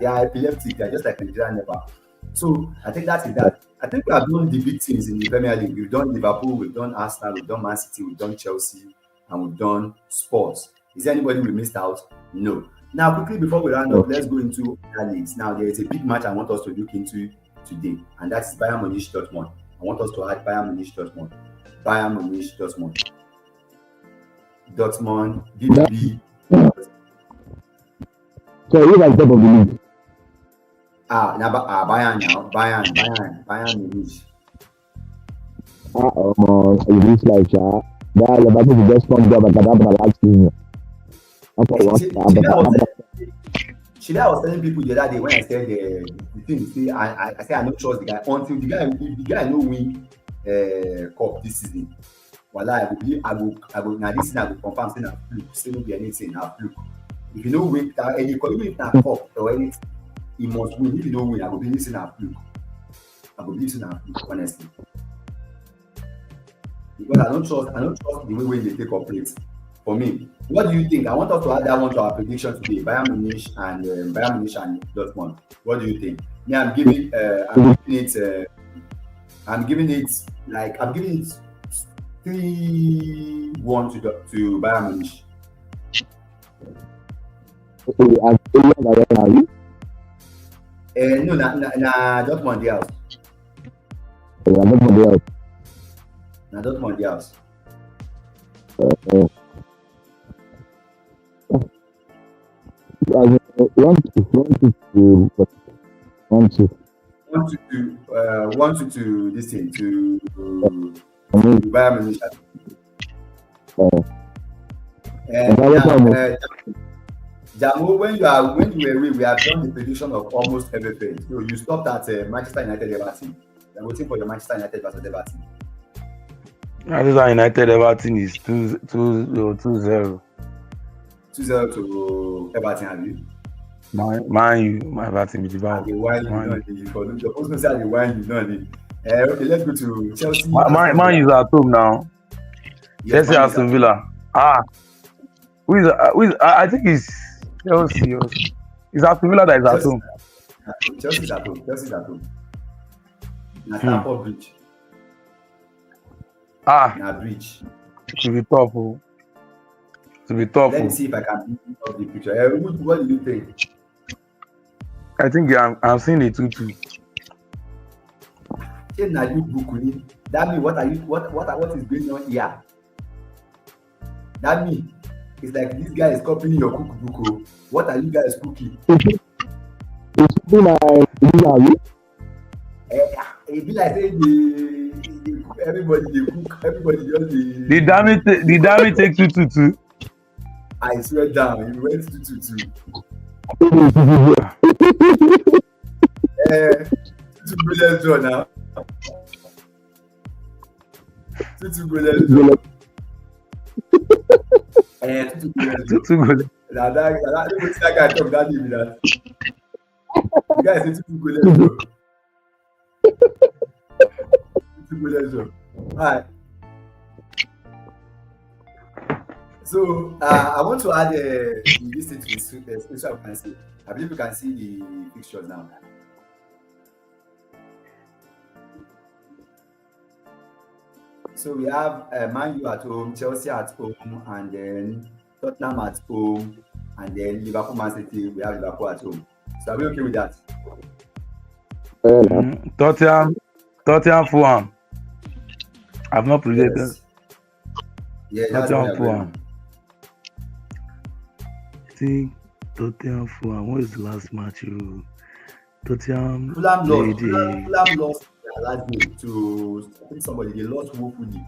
[SPEAKER 1] are epileptic. They are just like Nigerian Nepal. So I think that is that. I think we have done the big teams in the Premier League. We've done Liverpool, we've done Arsenal, we've done Man City, we've done Chelsea, and we've done Spurs. Is there anybody we missed out? No. Now, quickly before we round up, let's go into other leagues. Now, there is a big match I want us to look into today, and that's Bayern Munich Dortmund. I want us to add Bayern Munich Dortmund. Dortmund, DB.
[SPEAKER 3] So you guys top of the league.
[SPEAKER 1] Bayern Munich.
[SPEAKER 3] It looks like that Leverkusen just come job at that last season.
[SPEAKER 1] I was telling people the other day when I said the thing. See, I say I don't trust the guy until the guy no win cup this season. Voila, I go now this season I go confirm saying a fluke. Say no be anything a fluke. If you don't win any cup, even if na cup or anything, he must win. If you don't win, I go believe saying a fluke. Honestly. Because I don't trust the way they take operate. For me, what do you think? I want us to add that one to our prediction today. Bayern Munich and Dortmund. What do you think? Yeah, I'm giving it 3-1 to Bayern Munich. No, Dortmund the house. Dortmund the house. Want to this thing to Bayern Munich. Jamo, when you were away, we have done the prediction of almost everything. So you stopped at Manchester United Everton. I'm waiting for your Manchester United versus Everton.
[SPEAKER 2] Manchester United Everton is 2-0.
[SPEAKER 1] 2-0 to Everton, have you?
[SPEAKER 2] My Everton with the ball.
[SPEAKER 1] You're supposed to say the wine, you know. Okay, let's go to Chelsea.
[SPEAKER 2] Man is at home now. Yes, Chelsea Aston Villa. Who is I think it's Chelsea. It's Aston Villa that is at home.
[SPEAKER 1] Chelsea's at home. Na Stamford Bridge. Na Bridge.
[SPEAKER 2] To be tough.
[SPEAKER 1] Let me see if I can bring up the picture. What do you think?
[SPEAKER 2] I think I'm seeing a 2-2.
[SPEAKER 1] That means what is going on here? That means it's like this guy is copying your cookbook. What are you guys cooking?
[SPEAKER 3] It's been
[SPEAKER 1] it be like saying everybody they cook, everybody just
[SPEAKER 2] The damage take 2-2.
[SPEAKER 1] I swear down, he went to two goalless draw now. 2-2 goalless draw. 2-2 goalless draw.
[SPEAKER 2] 2-2 goal.
[SPEAKER 1] That guy talk that day with that. The guy say 2-2 goalless draw. 2-2 goalless draw. Alright. So I want to add this thing to this so I can see. I believe you can see the pictures now. So we have Man U at home, Chelsea at home, and then Tottenham at home, and then Liverpool, Man City. We have Liverpool at home. So are we okay with that?
[SPEAKER 2] Tottenham, Fulham. I've not predicted.
[SPEAKER 1] Yes. Yeah, that's what
[SPEAKER 2] Tottenham, Fulham. I think Tottenham, Fulham. What is the last match? Tottenham.
[SPEAKER 1] Fulham lost their last game to I think somebody. They lost woefully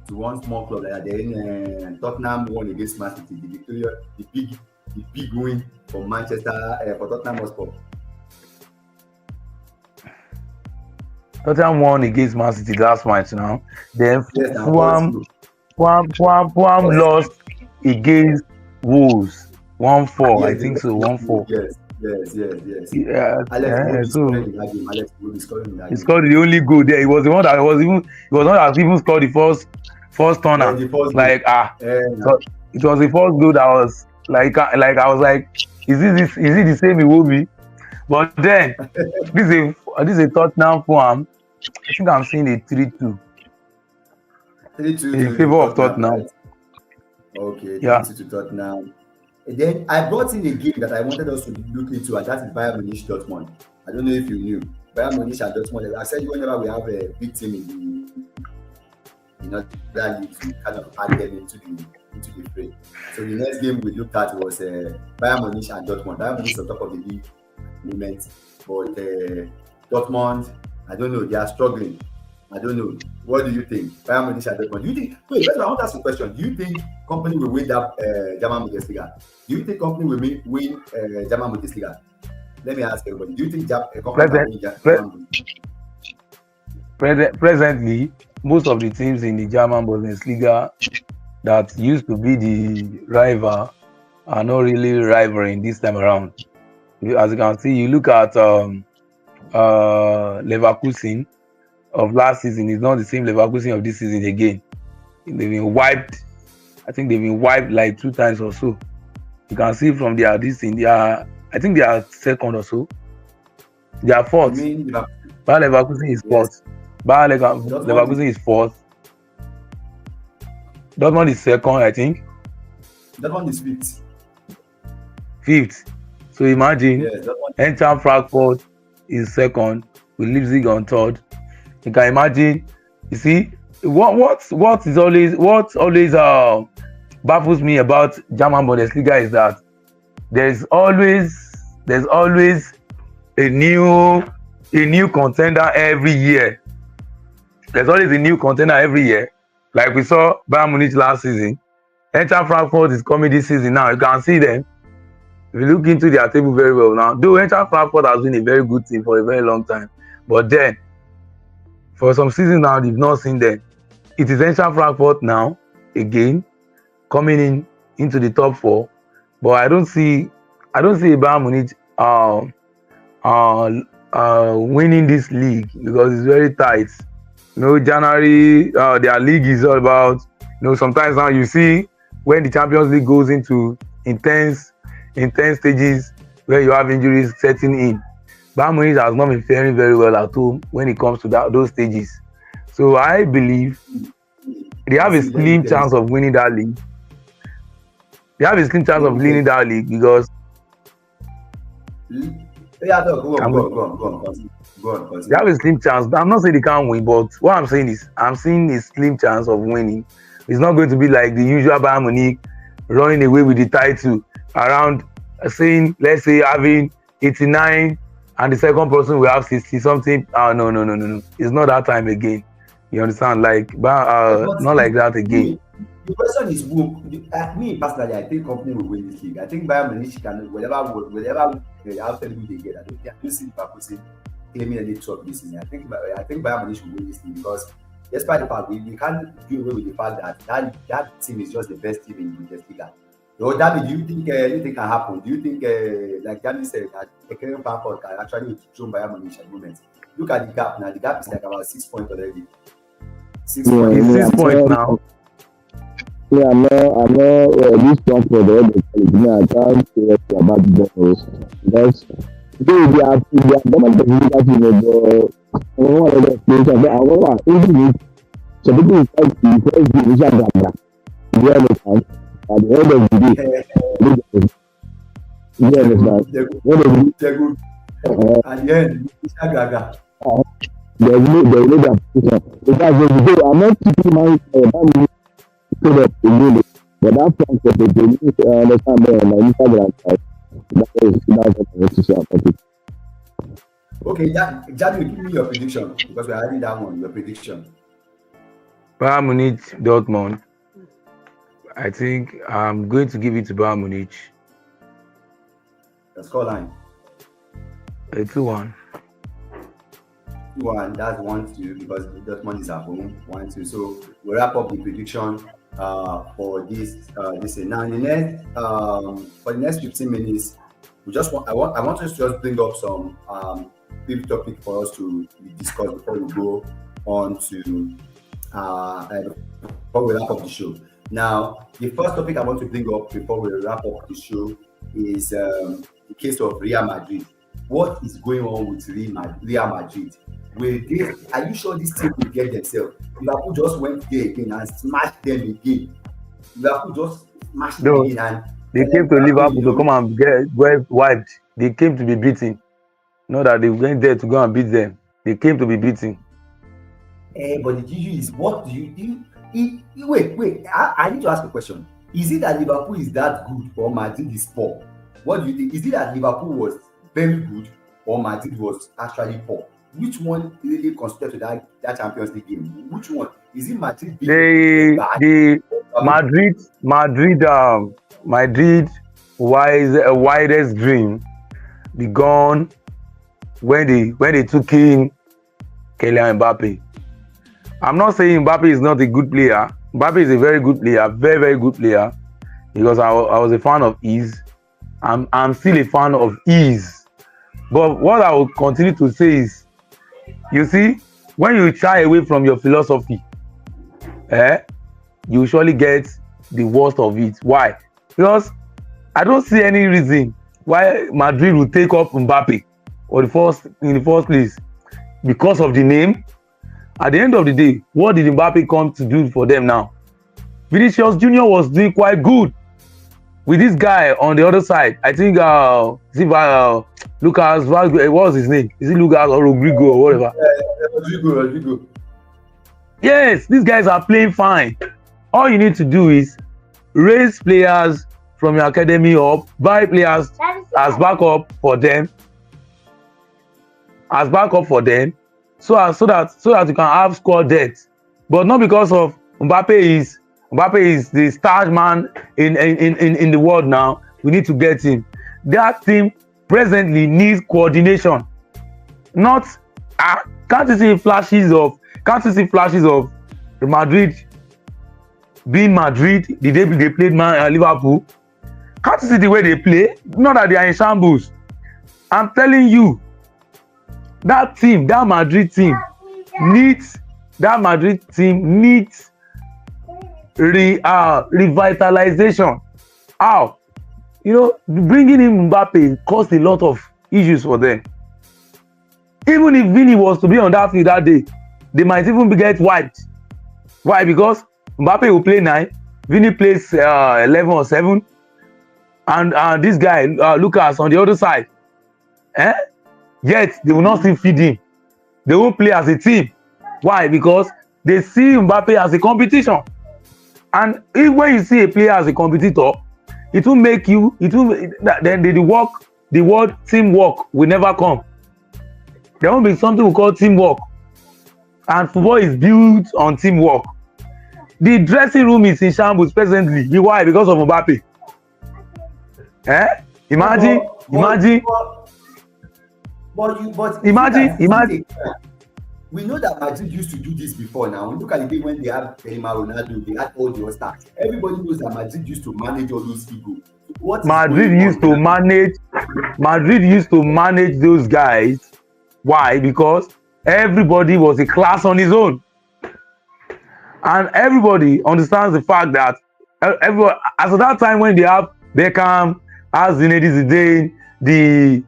[SPEAKER 1] to one small club like that. Then Tottenham won against Man City. The big win for Manchester for Tottenham Hotspur.
[SPEAKER 2] Tottenham won against Man City last match now. Then
[SPEAKER 1] Yes,
[SPEAKER 2] Fulham lost against Wolves 1-4. I think so. 1-4.
[SPEAKER 1] Yes.
[SPEAKER 2] Yeah.
[SPEAKER 1] Alex
[SPEAKER 2] So
[SPEAKER 1] Iwobi scored in that
[SPEAKER 2] he
[SPEAKER 1] game.
[SPEAKER 2] scored the only goal there. He was the one that was not that even scored the first turner.
[SPEAKER 1] The first
[SPEAKER 2] Like
[SPEAKER 1] goal.
[SPEAKER 2] so it was the first goal that was like I was like, is it the same Iwobi? But then this is a Tottenham Fulham. I think I'm seeing a 3-2
[SPEAKER 1] 3-2
[SPEAKER 2] in favor of Tottenham.
[SPEAKER 1] Right? Okay,
[SPEAKER 2] Yeah.
[SPEAKER 1] 3-2 to Tottenham. And then I brought in a game that I wanted us to look into, and that is Bayern Munich Dortmund. I don't know if you knew. Bayern Munich and Dortmund. I said whenever we have a big team in that league, we kind of add them into the fray. So the next game we looked at was Bayern Munich and Dortmund. Bayern Munich is on top of the league moment, but Dortmund, I don't know, they are struggling. I don't know. What do you think? Bayern Munich and Dortmund. Do you think? Wait, first I want to ask you a question. Do you think company will win that German Bundesliga? Do you think company will win German Bundesliga? Let me ask everybody. Do you think company will win German Bundesliga?
[SPEAKER 2] Presently, most of the teams in the German Bundesliga that used to be the rival are not really rivaling this time around. As you can see, you look at Leverkusen of last season is not the same Leverkusen of this season again. They've been wiped. I think they've been wiped like 2 times or so. You can see from their this thing, I think they are second or so. They are fourth. Bayer Leverkusen is fourth. Bayer Leverkusen is fourth. Dortmund is second, I think.
[SPEAKER 1] Dortmund is fifth.
[SPEAKER 2] Fifth. So imagine,
[SPEAKER 1] Yes,
[SPEAKER 2] Eintracht Frankfurt is second, with Leipzig on third. You can imagine. You see, what always baffles me about German Bundesliga is that there's always a new contender every year. There's always a new contender every year. Like we saw Bayern Munich last season. Eintracht Frankfurt is coming this season now. You can see them. If you look into their table very well now, though Eintracht Frankfurt has been a very good team for a very long time, but then for some seasons now, they've not seen them. It is Eintracht Frankfurt now again coming into the top 4, but I don't see Bayern Munich winning this league because it's very tight. January their league is all about. Sometimes now you see when the Champions League goes into intense stages where you have injuries setting in. Bayern Munich has not been faring very well at home when it comes to those stages. So I believe they have a slim chance of winning that league. They have a slim chance of winning that league because
[SPEAKER 1] go on.
[SPEAKER 2] They have a slim chance. I'm not saying they can't win, but what I'm saying is I'm seeing a slim chance of winning. It's not going to be like the usual Bayern Munich running away with the title around saying, let's say, having 89 and the second person will have 60 something. No. It's not that time again. You understand? Like, but
[SPEAKER 1] But
[SPEAKER 2] not like that again.
[SPEAKER 1] the question is who? Me personally, I think company will win this league. I think Bayern Munich can whatever after the they get. I don't see Liverpool claiming any top this season. I think Bayern Munich will win this league because despite the fact we can't do away with the fact that team is just the best team in the Bundesliga. So, David, do you think anything can happen? Do you think, like Danny said, that the current Bamford can actually throw Bayern Munich at the moment? Look at the gap now. The gap is like about 6 points already. 6 points.
[SPEAKER 2] It's 6 points now.
[SPEAKER 3] Yeah, I'm not this one for the other college. I can't say about the Bulls because they are government of the one of the places that I want to even so people like the first division that you understand at the end of the day you understand what is
[SPEAKER 1] good. At the end, it's a gaga.
[SPEAKER 3] There's no that because I'm not keeping my so that but that point of the understand my Instagram site that's what I say.
[SPEAKER 1] Okay, Jadu, give me your prediction because we're adding that one. Your prediction.
[SPEAKER 2] Bayern Munich, Dortmund. I think I'm going to give it to Bayern Munich.
[SPEAKER 1] The scoreline.
[SPEAKER 2] 2-1.
[SPEAKER 1] 2-1. That's 1-2 because Dortmund is at home. 1-2. So we'll wrap up the prediction for this. Now in the next for the next 15 minutes, I want us to just bring up some brief topic for us to discuss before we go on to before we wrap up the show. Now, the first topic I want to bring up before we wrap up the show is the case of Real Madrid. What is going on with Real Madrid? Are you sure this team will get themselves? Liverpool just went there again and smashed them again. Liverpool just smashed them again. And
[SPEAKER 2] they came to Liverpool to come and get wiped. They came to be beaten. Not that they went there to go and beat them. They came to be beaten.
[SPEAKER 1] But the issue is, what do you do? Wait. I need to ask a question. Is it that Liverpool is that good or Madrid is poor? What do you think? Is it that Liverpool was very good or Madrid was actually poor? Which one really constitutes to that Champions League game? Which one? Is it Madrid?
[SPEAKER 2] The Madrid widest dream begun when they took in Kylian Mbappe. I'm not saying Mbappe is not a good player. Mbappe is a very good player, very, very good player, because I was a fan of his. I'm still a fan of his. But what I will continue to say is, you see, when you shy away from your philosophy, you surely get the worst of it. Why? Because I don't see any reason why Madrid will take up Mbappe in the first place because of the name. At the end of the day, what did Mbappe come to do for them now? Vinicius Junior was doing quite good with this guy on the other side. I think Lucas, what was his name? Is it Lucas or Rodrigo or whatever?
[SPEAKER 1] Rodrigo.
[SPEAKER 2] Yes, these guys are playing fine. All you need to do is raise players from your academy up, buy players as backup for them, so that you can have squad depth. But not because of Mbappe is the star man in the world now. We need to get him. That team presently needs coordination. Not can't you see flashes of Madrid being Madrid the day they played Liverpool? Can't you see the way they play? Not that they are in shambles. I'm telling you, that Madrid team needs revitalization. How? Bringing in Mbappe caused a lot of issues for them. Even if Vini was to be on that field that day, they might even get wiped. Why? Because Mbappe will play 9, Vini plays 11 or 7, and this guy Lucas on the other side. Yet they will not still feed him. They won't play as a team. Why? Because they see Mbappe as a competition. And when you see a player as a competitor, it will make you. Then the word teamwork will never come. There won't be something we call teamwork. and football is built on teamwork. The dressing room is in shambles presently. Why? Because of Mbappe. Imagine, imagine, imagine.
[SPEAKER 1] We know that Madrid used to do this before now. Look at the day when they had Ronaldo, they had all the stars. Everybody knows that Madrid used to manage all those people.
[SPEAKER 2] Madrid used to manage those guys. Why? Because everybody was a class on his own. And everybody understands the fact that everyone, as at that time when they have Beckham, as Zinedine Zidane,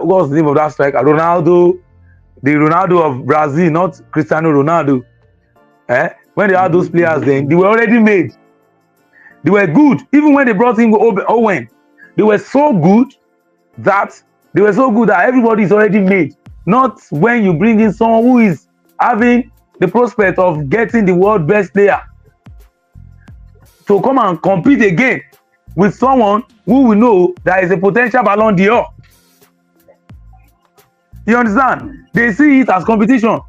[SPEAKER 2] what's the name of that striker? Ronaldo, the Ronaldo of Brazil, not Cristiano Ronaldo. When they had those players, then they were already made. They were good. Even when they brought in Owen, they were so good that everybody is already made. Not when you bring in someone who is having the prospect of getting the world best player to come and compete again with someone who we know that is a potential Ballon d'Or. You understand? They see it as competition.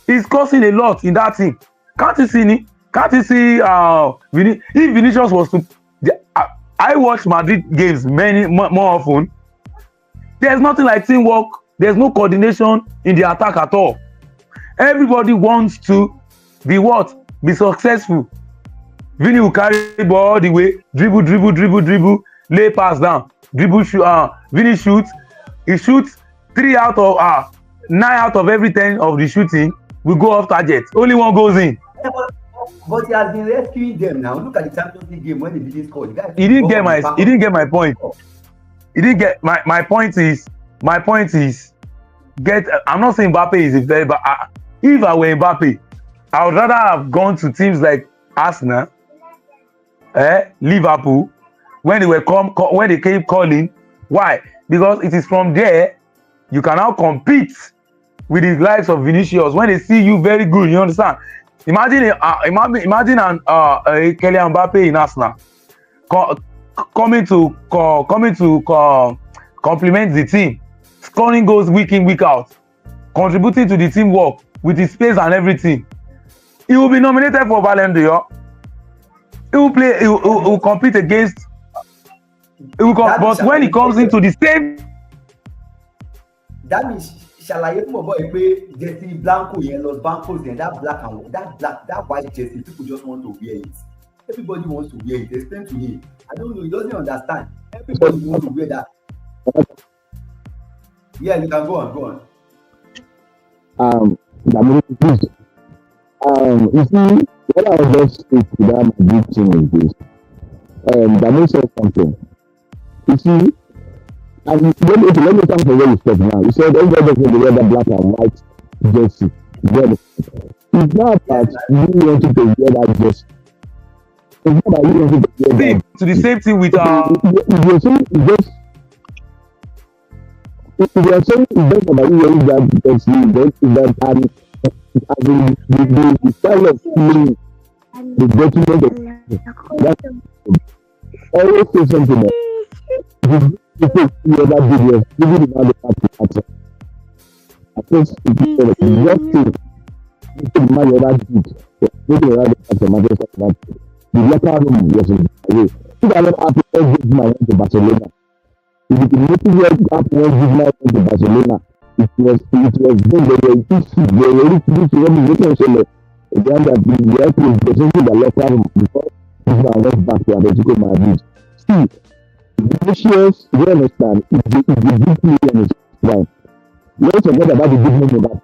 [SPEAKER 2] It's costing a lot in that team. Can't you see? If Vinicius was to, I watch Madrid games more often. There's nothing like teamwork. There's no coordination in the attack at all. Everybody wants to be what? Be successful. Vini will carry the ball all the way, dribble, lay pass down, dribble, Vini shoots. He shoots 9 out of every 10 of the shooting will go off target. Only one goes in.
[SPEAKER 1] But he has been rescuing them now. Look at the Champions League game when they didn't score.
[SPEAKER 2] He didn't get my point. He didn't get my point is I'm not saying Mbappe is a player, but if I were Mbappe, I would rather have gone to teams like Arsenal, Liverpool, when they came calling. Why? Because it is from there you can now compete with the likes of Vinicius when they see you very good. You understand? Imagine Kylian Mbappe in Arsenal coming to complement the team, scoring goals week in, week out, contributing to the teamwork with his pace and everything. He will be nominated for Ballon d'Or. He will compete against. But when he comes into the same,
[SPEAKER 1] that means ṣàlàyé fún ọ̀bọ̀ yìí pé jersey blanco yẹn Los Blancos yẹn that white jersey, people just want to wear it. Everybody wants to wear it. Explain to him. I don't know. He doesn't understand. Everybody wants to wear that. Yeah, you can go on.
[SPEAKER 3] You see, what I was just saying to that Madrid team is this. Dami said something. You see, and let me come from where you said now. You said everybody will wear the black and white jersey. It's not that you wanted to wear that jersey. It's not that you wanted to wear that.
[SPEAKER 2] To the same thing with
[SPEAKER 3] if you are saying it's better that you wear that jersey, the style of playing, the document of that, always say something else. The other videos, even about the party. I think it's just to my other dude, looking at the locker room was in the way. If I don't have to give my went to Barcelona, if you can motivate that one give my went to Barcelona, it was good. They were ready to do so. Then that the airplane was in the locker room before I went back to Atletico Madrid. See, Vinicius, you understand, is the big player in his prime. Let's forget about the big name Mbappe.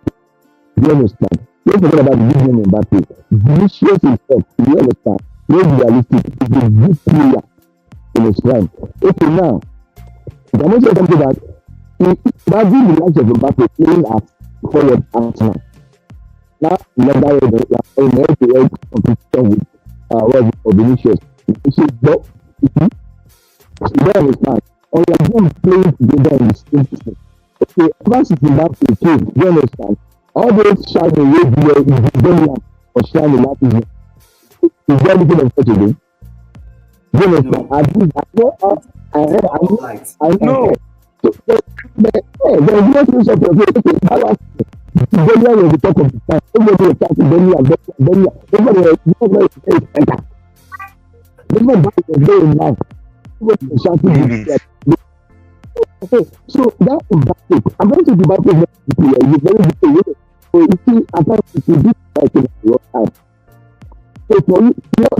[SPEAKER 3] You understand? Let's forget about the big name Mbappe. Vinicius himself, you understand? Let's be realistic, is the big player in his prime. Okay, now, if I mention something that imagine the likes of Mbappe playing as forward Arsenal. Now, remember the competition with Vinicius. But you understand? All of them playing together in the same system. Okay, once it's in that play, you understand? All those shining away the Brilliant or shining that is there anything of such a thing? You understand? I know. There's no sense of Belia was the talk of the town. Everybody was shouting Belia. Everybody was very enter. Everybody was very loud. Everybody was shouting Belia. So that Mbappe, I'm going to the Mbappe is very good. So you see, I thought if you do like in your time. So for you,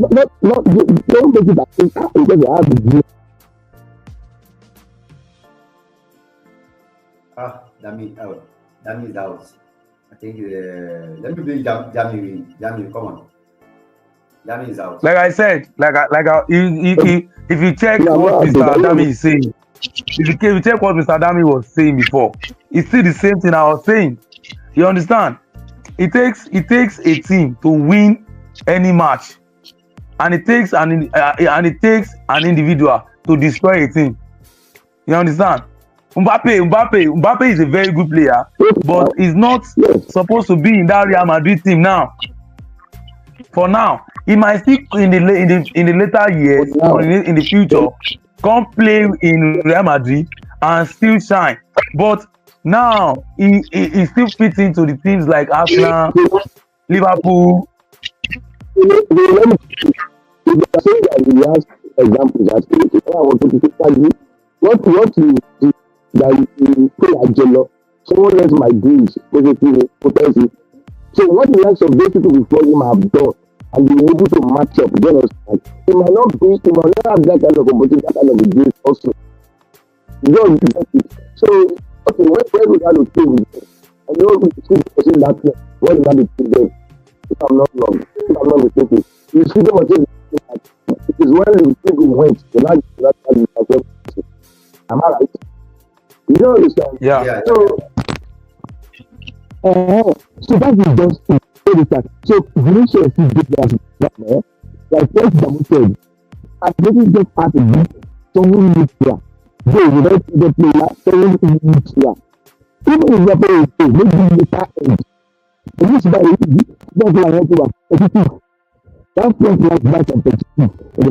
[SPEAKER 3] don't make it that thing because you have the dream.
[SPEAKER 1] Dami is out. I think let me bring Dami in. Dami, come on. Dami is out.
[SPEAKER 2] Like I said, if you check what Mr. Dami is saying, if you check what Mr. Dami was saying before, it's still the same thing I was saying. You understand? It takes a team to win any match, and it takes an individual to destroy a team. You understand? Mbappe is a very good player, but he's not supposed to be in that Real Madrid team now. For now, he might still in the later years or in the future come play in Real Madrid and still shine. But now he still fits into the teams like Arsenal, Liverpool.
[SPEAKER 3] Someone else might do it potentially. So what the likes of those people before him have done and be able to match up, you understand? He might not have that kind of opportunity, that kind of grace also. You don't get it. So okay, when we got to play with them, I know we see the person that way, when we got to play them, if I'm not wrong, if I'm not mistaken, you see them until it is when the people went, the last am I right? You don't understand?
[SPEAKER 2] Yeah.
[SPEAKER 3] So that is just it. So Vinicius is different, like what Damu said. I think just have to be someone neutral. They will not see the player, someone neutral. Even if you're playing, maybe later end. And this is why that's why I want to have that front like that of the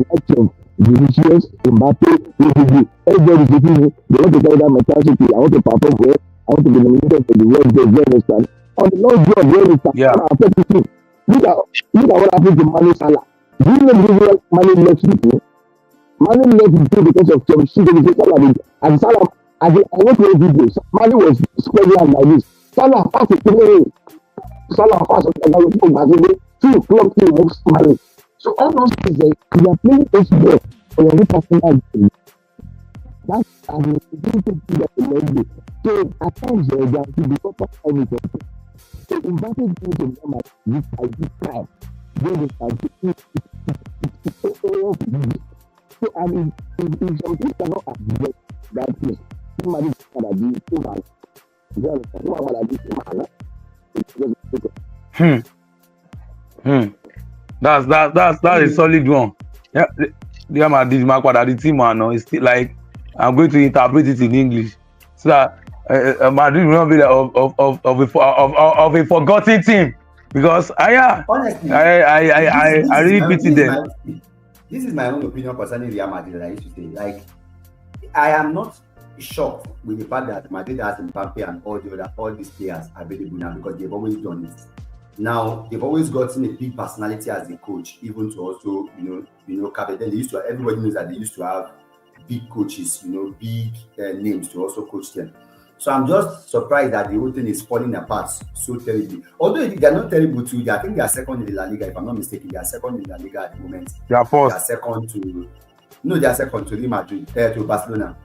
[SPEAKER 3] likes of Vinicius, Mbappe, everybody is looking. They want to carry that mentality. I want to perform well. I want to be nominated for the World Cup. You understand? On the long job, you understand?
[SPEAKER 2] Yeah.
[SPEAKER 3] Look at what happened to Mane Salah. Do you know the reason Mane left people? Mane left people because of Chelsea. And Salah, I went to a video. Mane was spreading out like this. Salah passed it to me. Salah passed it to me. 2 o'clock to move Mane. So all those things, we are playing baseball for your personal game. That's an important thing that we do. So at times, there are to be proper time. So invited them to them at this time. They will start to so I mean, if some people cannot address that thing, somebody can do too much. You understand? Someone will do too much.
[SPEAKER 2] That's a solid one. Yeah, the Madrid team now is still like, I'm going to interpret it in English so that Madrid will not be of a forgotten team, because
[SPEAKER 1] honestly,
[SPEAKER 2] I really pity them.
[SPEAKER 1] This is my own opinion concerning Real Madrid. I used to say, like, I am not shocked with the fact that Madrid has Mbappe and all these players available now, because they've always done it. Now they've always gotten a big personality as a coach, even to also, Captain. They used to. Everybody knows that they used to have big coaches, big names to also coach them. So I'm just surprised that the whole thing is falling apart so terribly. Although they are not terrible too, I think they are second in the La Liga. If I'm not mistaken, they are second in the La Liga at the moment.
[SPEAKER 2] They are first.
[SPEAKER 1] They are second to Real Madrid, to Barcelona.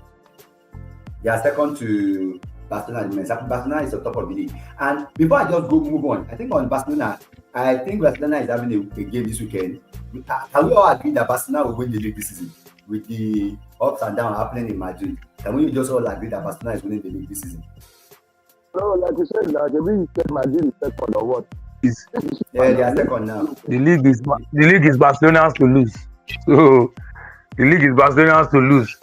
[SPEAKER 1] They are second to Barcelona. Barcelona is on top of the league. And before I just move on, I think on Barcelona, Barcelona is having a game this weekend. Can we all agree that Barcelona will win the league this season? With the ups and downs happening in Madrid, can we just all agree that Barcelona is winning the league this season?
[SPEAKER 3] No, like you said, you said Madrid is second or what?
[SPEAKER 1] Yeah, they are second now.
[SPEAKER 2] The league is Barcelona's to lose. So the league is Barcelona's to lose.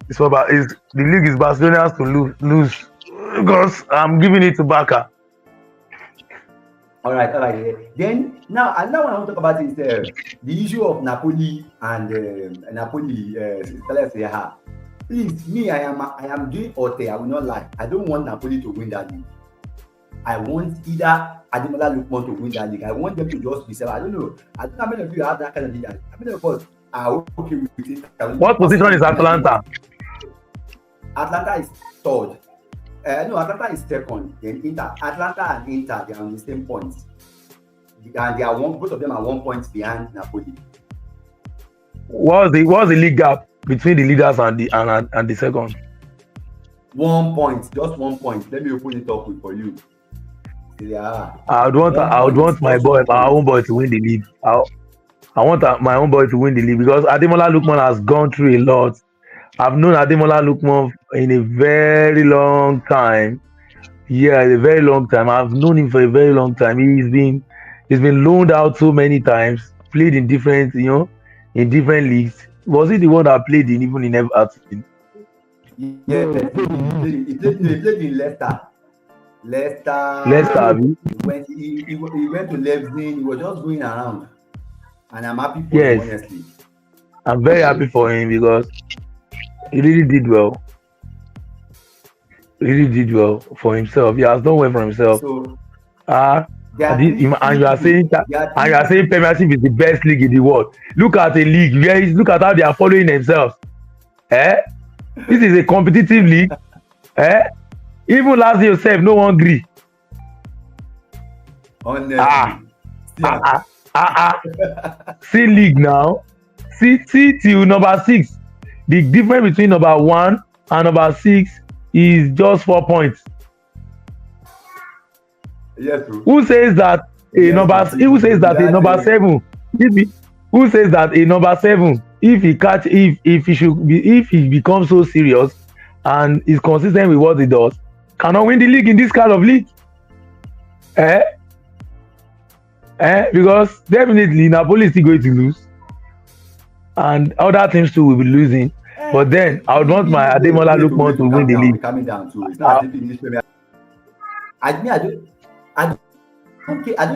[SPEAKER 2] The league is Barcelona's to lose because I'm giving it to Barca.
[SPEAKER 1] All right. Then now, another one I want to talk about is the issue of Napoli and Napoli. Please, me, I am doing Ote. I will not lie. I don't want Napoli to win that league. I want either Ademola Lookman to win that league. I want them to just be seven. I don't know. I don't know how many of you have that kind of league. How many of us are okay with it?
[SPEAKER 2] What position is
[SPEAKER 1] Personally, me, I think
[SPEAKER 2] Atalanta?
[SPEAKER 1] Atlanta is third. No, Atlanta is second. Then Inter, Atlanta and Inter, they are on the same points, and they are both of them are 1 point behind Napoli.
[SPEAKER 2] What's the league gap between the leaders and the second?
[SPEAKER 1] 1 point, just 1 point. Let me open it up for you. Yeah.
[SPEAKER 2] I would want my own boy to win the league. I want my own boy to win the league because Ademola Lookman has gone through a lot. I've known Ademola Lookman in a very long time. Yeah, a very long time. I've known him for a very long time. He's been loaned out so many times, played in different, in different leagues. Was he the one that played even in Everton?
[SPEAKER 1] Yeah, he played in Leicester.
[SPEAKER 2] Leicester.
[SPEAKER 1] He went to Leipzig. He was just going around, and I'm happy for
[SPEAKER 2] Yes.
[SPEAKER 1] him, honestly.
[SPEAKER 2] I'm very happy for him because he really did well. He really did well for himself. He has done well for himself.
[SPEAKER 1] So
[SPEAKER 2] And you are saying Premiership is the best league in the world. Look at a league. Look at how they are following themselves. This is a competitive league. Even last year yourself, no one agree.
[SPEAKER 1] honestly,
[SPEAKER 2] See league now. See till number 6. The difference between number 1 and number 6 is just 4 points.
[SPEAKER 1] yes,
[SPEAKER 2] Who says that a number 7? Who says that a number 7, if he becomes so serious and is consistent with what he does, cannot win the league in this kind of league? Because definitely Napoli is still going to lose, and other teams too will be losing. But then I would want my Ademola Lookman to win the league.
[SPEAKER 1] Coming down to it's not as if in this Premier. I don't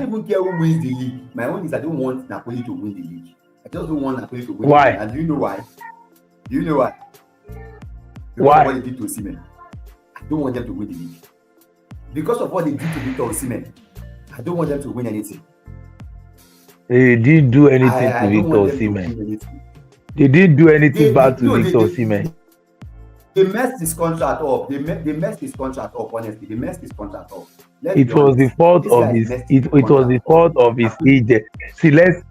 [SPEAKER 1] even care who wins the league. My own is I don't want Napoli to win the league. I just don't want Napoli to win.
[SPEAKER 2] Why?
[SPEAKER 1] The league. And do you know why? Because
[SPEAKER 2] Why?
[SPEAKER 1] of what they did to Osimhen. I don't want them to win the league. Because of what they did to Victor Osimhen, I don't want them to win anything.
[SPEAKER 2] They didn't do anything to Victor Osimhen. They didn't do anything bad to Victor Osimhen.
[SPEAKER 1] They messed his contract up. They messed his contract up. Honestly, they messed his contract up.
[SPEAKER 2] It was the fault of his. It was the fault of his agent. See, let's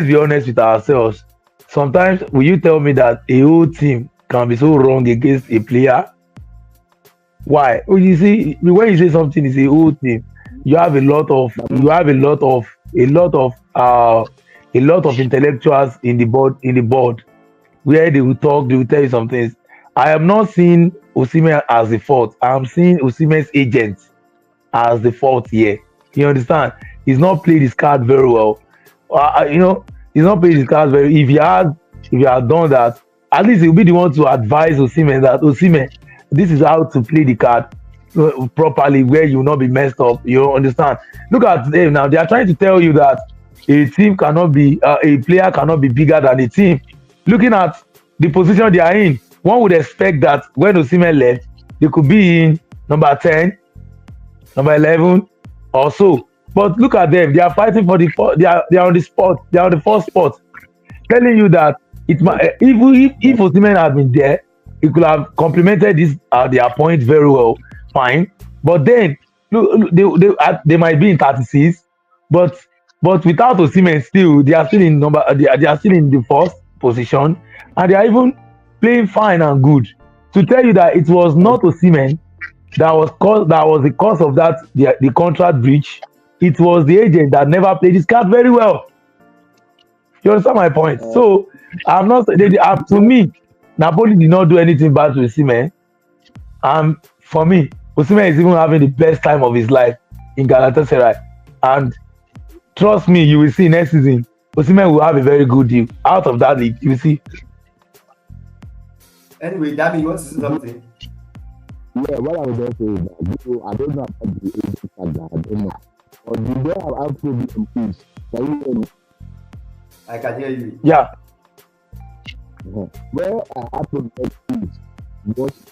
[SPEAKER 2] be honest with ourselves. Sometimes, will you tell me that a whole team can be so wrong against a player? Why? Well, you see, when you say something is a whole team, you have a lot of intellectuals in the board where they will talk, they will tell you some things. I am not seeing Osimhen as the fault. I am seeing Osimhen's agent as the fault here. You understand? He's not played his card very well. He's not played his cards very. If he had done that, at least he'll be the one to advise Osimhen that Osimhen, this is how to play the card properly, where you will not be messed up. You understand? Look at them now. They are trying to tell you that a player cannot be bigger than a team. Looking at the position they are in, one would expect that when Osimhen left, they could be in number 10, number 11, or so. But look at them; they are fighting for the. They are on the spot. They are on the first spot, telling you that if Osimhen had been there, he could have complemented their point very well, fine. But then they might be in 36, but without Osimhen, still they are still in they are still in the first position, and they are even playing fine and good. To tell you that it was not Osimhen that was the cause of the contract breach. It was the agent that never played his card very well. You understand my point? So I'm not. To me, Napoli did not do anything bad to Osimhen. For me, Osimhen is even having the best time of his life in Galatasaray. And trust me, you will see next season, Osimhen will have a very good deal out of that league. You will see.
[SPEAKER 1] Anyway, Dami, you want to say something?
[SPEAKER 3] Yeah, what I was just saying is I don't know about the agent factor. I don't know. Or do they have problem peace? Can you hear me?
[SPEAKER 1] I can hear you.
[SPEAKER 2] Yeah.
[SPEAKER 3] Where I have problem peace,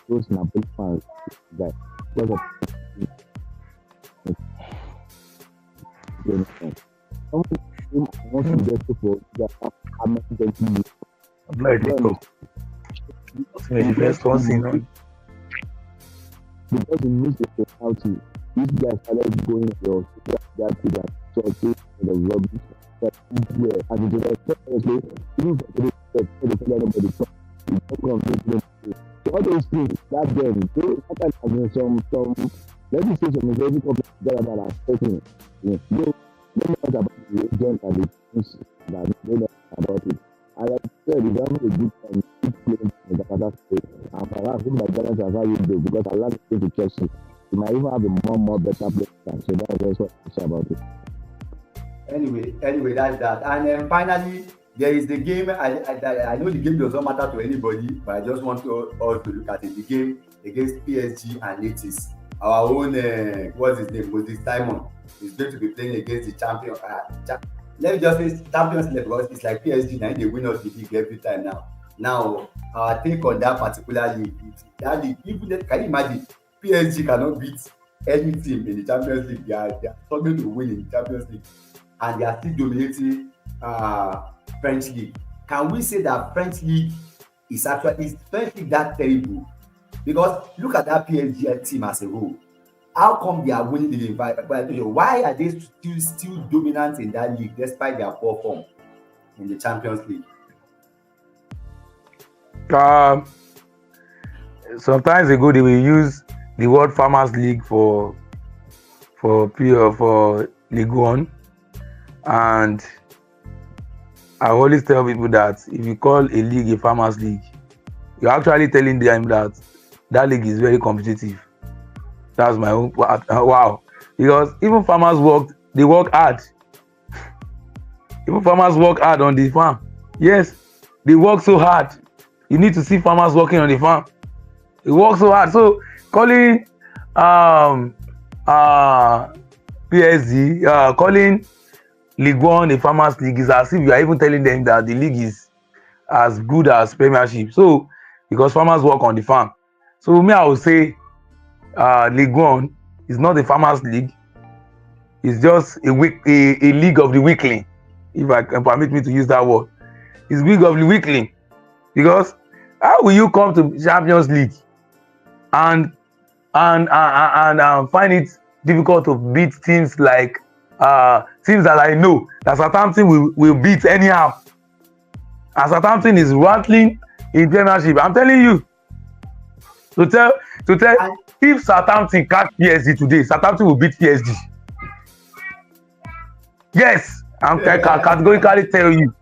[SPEAKER 3] most Napoli fans that because of Someone whom I want to get for that I'm not going to use.
[SPEAKER 2] Bloody
[SPEAKER 3] Well,
[SPEAKER 2] talk. The first one seen on.
[SPEAKER 3] because he missed the penalty. This guy started going for that to that church for the rubbish. But yeah, as it was honestly, even for the tell anybody so all those things that then that has been some let me say some very complex that are affecting it. No matter about the agent and the things that they know about it. As I said, it's having a good time playing in the Jakarta state. And perhaps in my balance as how you do because I like to Chelsea. You might even have a more better player. So that's just what I say about it.
[SPEAKER 1] Anyway, that's that. And then finally, there is the game. I know the game does not matter to anybody, but I just want us to look at it. The game against PSG and Leeds. Our own, what's his name? Moses Simon is going to be playing against the champion. Let me just say Champions League because it's like PSG now. They win us the league every time now. Now, our take on that particular league, that league, can you imagine? PSG cannot beat any team in the Champions League. They are struggling to win in the Champions League, and they are still dominating French league. Can we say that French league is French league that terrible? Because look at that PSG team as a whole. How come they are winning the league? Why are they still dominant in that league despite their poor form in the Champions League?
[SPEAKER 2] Sometimes ago they will use the word Farmers League for League One, and I always tell people that if you call a league a Farmers League, you're actually telling them that league is very competitive. That's my own wow. Because even farmers work hard. Even farmers work hard on the farm. Yes, they work so hard. You need to see farmers working on the farm. They work so hard. So calling PSG, calling League One a farmers league is as if you are even telling them that the league is as good as Premiership. So because farmers work on the farm. So me, I would say League One is not a farmers league. It's just a league of the weakling, if I can permit me to use that word. It's league of the weakling, because how will you come to Champions League and find it difficult to beat teams like teams that I know that Southampton will beat anyhow? And Southampton is rattling in Premiership. I'm telling you. To tell if Southampton catch PSG today, Southampton will beat PSG. Yes, I'm categorically tell you.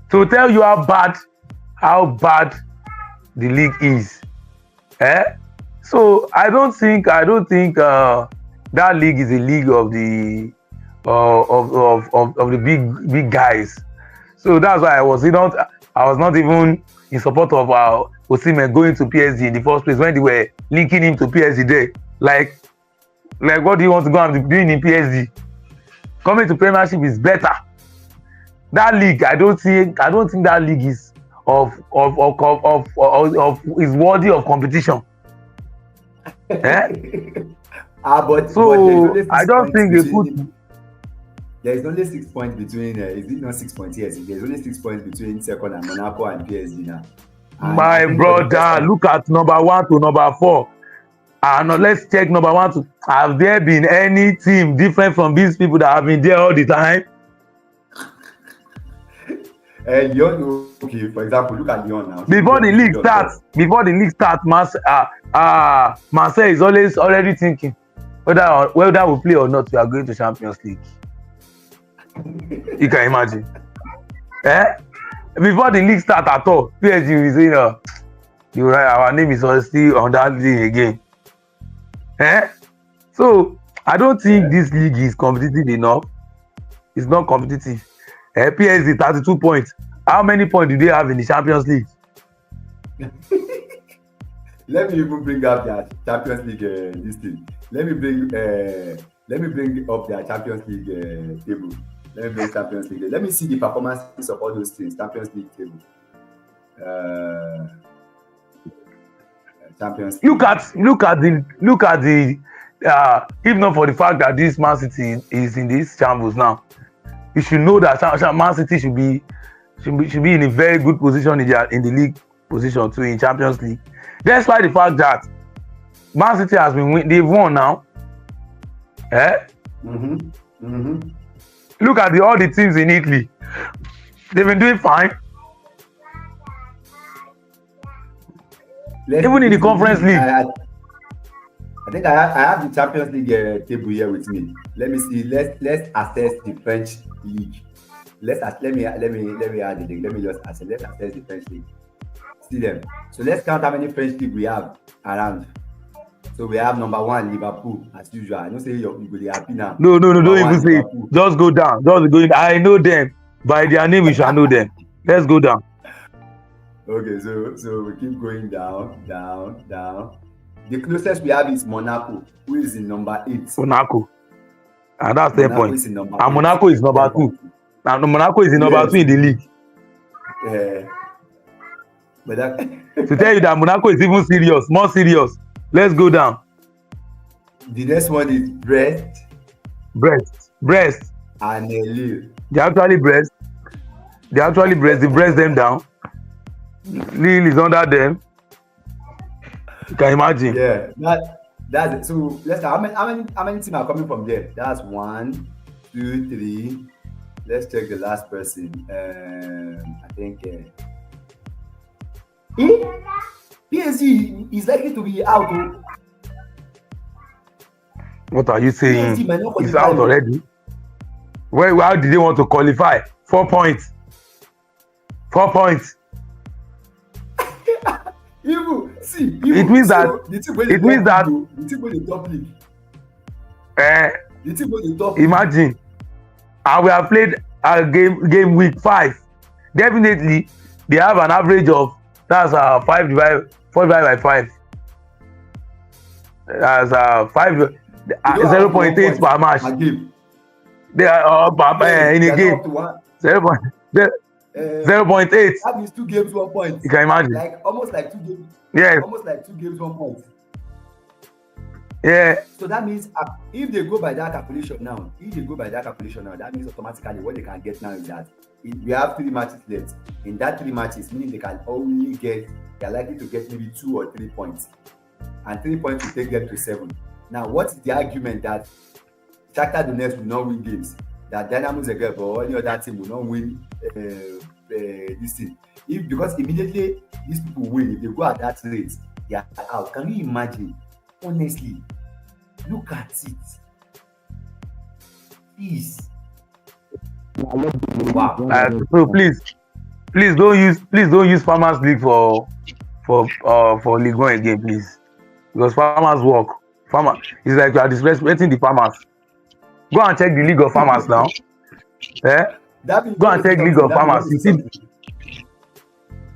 [SPEAKER 2] To tell you how bad the league is. So I don't think that league is a league of the of the big guys. So that's why I was not even in support of Osimhen going to PSG in the first place when they were linking him to PSG there. Like what do you want to go and be doing in PSG? Coming to Premiership is better. That league, I don't think that league is is worthy of competition.
[SPEAKER 1] But
[SPEAKER 2] so I don't think they put.
[SPEAKER 1] There is only 6 points between. Is it not 6 points? Yes, there's only 6 points between second and Monaco and PSG now. And
[SPEAKER 2] my brother, look at number 1 to number 4. And let's check number 1 to. Have there been any team different from these people that have been there all the time?
[SPEAKER 1] Lyon, okay, for example, look at Lyon now.
[SPEAKER 2] Before the league starts, Marseille is always already thinking whether we play or not, we are going to Champions League. You can imagine. Before the league starts at all, PSG is saying, our name is still on that league again. So I don't think this league is competitive enough. It's not competitive. PSG 32 points. How many points do they have in the Champions League?
[SPEAKER 1] Let me even bring up their Champions League this thing. Let me bring up their Champions League table. Let me bring Champions League. Let me see the performances of all those things. Champions League table. Champions League.
[SPEAKER 2] Look at if not for the fact that this Man City is in this shambles now, you should know that Man City should be in a very good position in the league position too, in Champions League. Despite the fact that Man City has been they've won now. Look at all the teams in Italy. They've been doing fine. Even in the Conference League.
[SPEAKER 1] I think I have the Champions League table here with me. Let me see. Let's assess the French league. Let me add the league. Let me just assess. Let's assess the French league. See them. So let's count how many French league we have around. So we have number 1 Liverpool as usual. I don't say you will be happy now.
[SPEAKER 2] No, don't even say it. Just go down. I know them by their name. We shall know them. Let's go down.
[SPEAKER 1] Okay, so we keep going down. The closest we have is Monaco, who is in number 8.
[SPEAKER 2] Monaco, and that's 10 points. And
[SPEAKER 1] Monaco is number 2.
[SPEAKER 2] And Monaco is in number 2 in the league.
[SPEAKER 1] Yeah. But that
[SPEAKER 2] to tell you that Monaco is even serious, more serious. Let's go down.
[SPEAKER 1] The next one is
[SPEAKER 2] Brest.
[SPEAKER 1] And Lille.
[SPEAKER 2] They actually Brest. They breast them down. Lille is under them. You can imagine.
[SPEAKER 1] Yeah, that's it. So let's how many teams are coming from there? That's 1, 2, 3. Let's check the last person. I think PSG is likely to be out.
[SPEAKER 2] What are you saying? It's out already. How did they want to qualify? 4 points. 4 points. It means that the team with the top league. The team with the top. Imagine, we have played a game week 5. Definitely, they have an average of 5 divided by 5. That's 0.8 per match. They are in a game. 0.8.
[SPEAKER 1] That means 2 games, 1 point.
[SPEAKER 2] You can imagine.
[SPEAKER 1] Almost like 2 games.
[SPEAKER 2] Yeah.
[SPEAKER 1] Almost like 2 games, 1 point.
[SPEAKER 2] Yeah.
[SPEAKER 1] So that means if they go by that calculation now, that means automatically what they can get now is that we have 3 matches left. In that 3 matches, meaning they are likely to get maybe 2 or 3 points. And 3 points will take them to 7. Now, what is the argument that Shakhtar Donetsk will not win games? That Dynamo Zagreb or any other team will not win this thing? Because immediately these people win, if they go at that rate, they are out. Can you imagine? Honestly, look at it. Please.
[SPEAKER 2] Wow. So please don't use Farmers League for League 1 again, please. Because farmers work. It's like you are disrespecting the farmers. Go and check the League of Farmers now. Go and check League of Farmers. You see.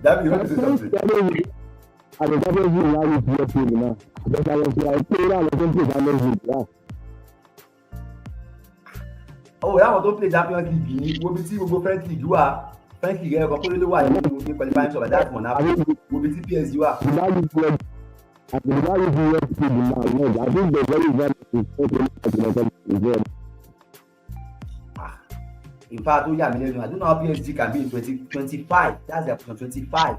[SPEAKER 3] That means something.
[SPEAKER 1] Oh, that one don't play Champions League. We'll be see go French League. You are French League. You're completely why you qualifying for that one. We'll be see PSG. You are. In fact, I don't know how PSG can be in 2025. That's their position 25.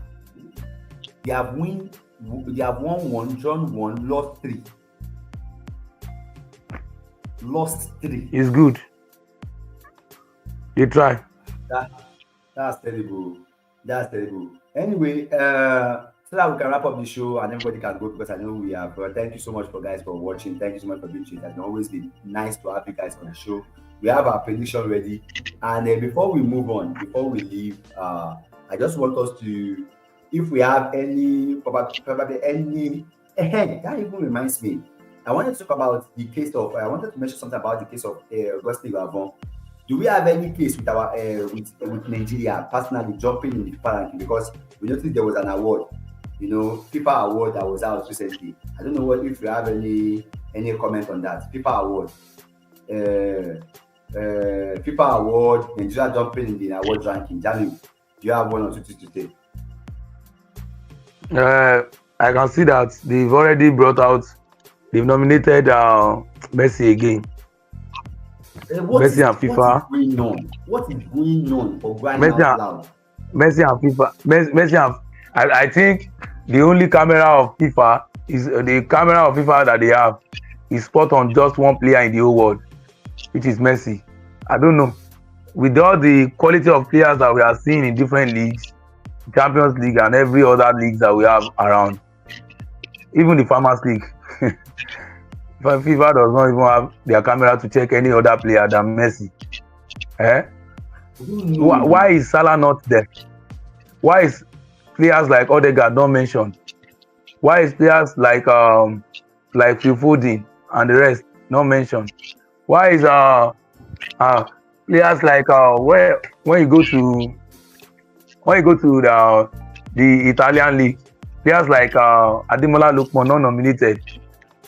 [SPEAKER 1] They have won 1, drawn 1, lost 3.
[SPEAKER 2] It's good. You try.
[SPEAKER 1] That's terrible. Anyway, so that we can wrap up the show and everybody can go because I know we have. Thank you so much for watching. Thank you so much for being here. It's always been nice to have you guys on the show. We have our prediction ready, and before we move on, before we leave, I just want us to, if we have any, probably any, that even reminds me. I wanted to talk about the case of. I wanted to mention something about the case of Westham. Do we have any case with our with Nigeria personally jumping in the FIFA ranking? Because we noticed there was an award, FIFA award that was out recently. I don't know if you have any comment on that FIFA award. FIFA award, Nigeria jumping in the award ranking. Jamil, do you have 1 or 2 things to say?
[SPEAKER 2] I can see that they've already brought out they've nominated Messi again. Messi and FIFA.
[SPEAKER 1] What is going on for crying
[SPEAKER 2] Messi
[SPEAKER 1] out
[SPEAKER 2] and
[SPEAKER 1] loud?
[SPEAKER 2] Messi and FIFA. Messi and I think the only camera of FIFA is the camera of FIFA that they have is spot on just one player in the whole world, which is Messi. I don't know. With all the quality of players that we are seeing in different leagues, Champions League and every other leagues that we have around, even the Farmers League, FIFA does not even have their camera to check any other player than Messi. Eh? Why is Salah not there? Why is players like Odegaard not mentioned? Why is players like Phil Foden and the rest not mentioned? Why is players like when you go to the Italian league, players like Ademola Lookman not nominated.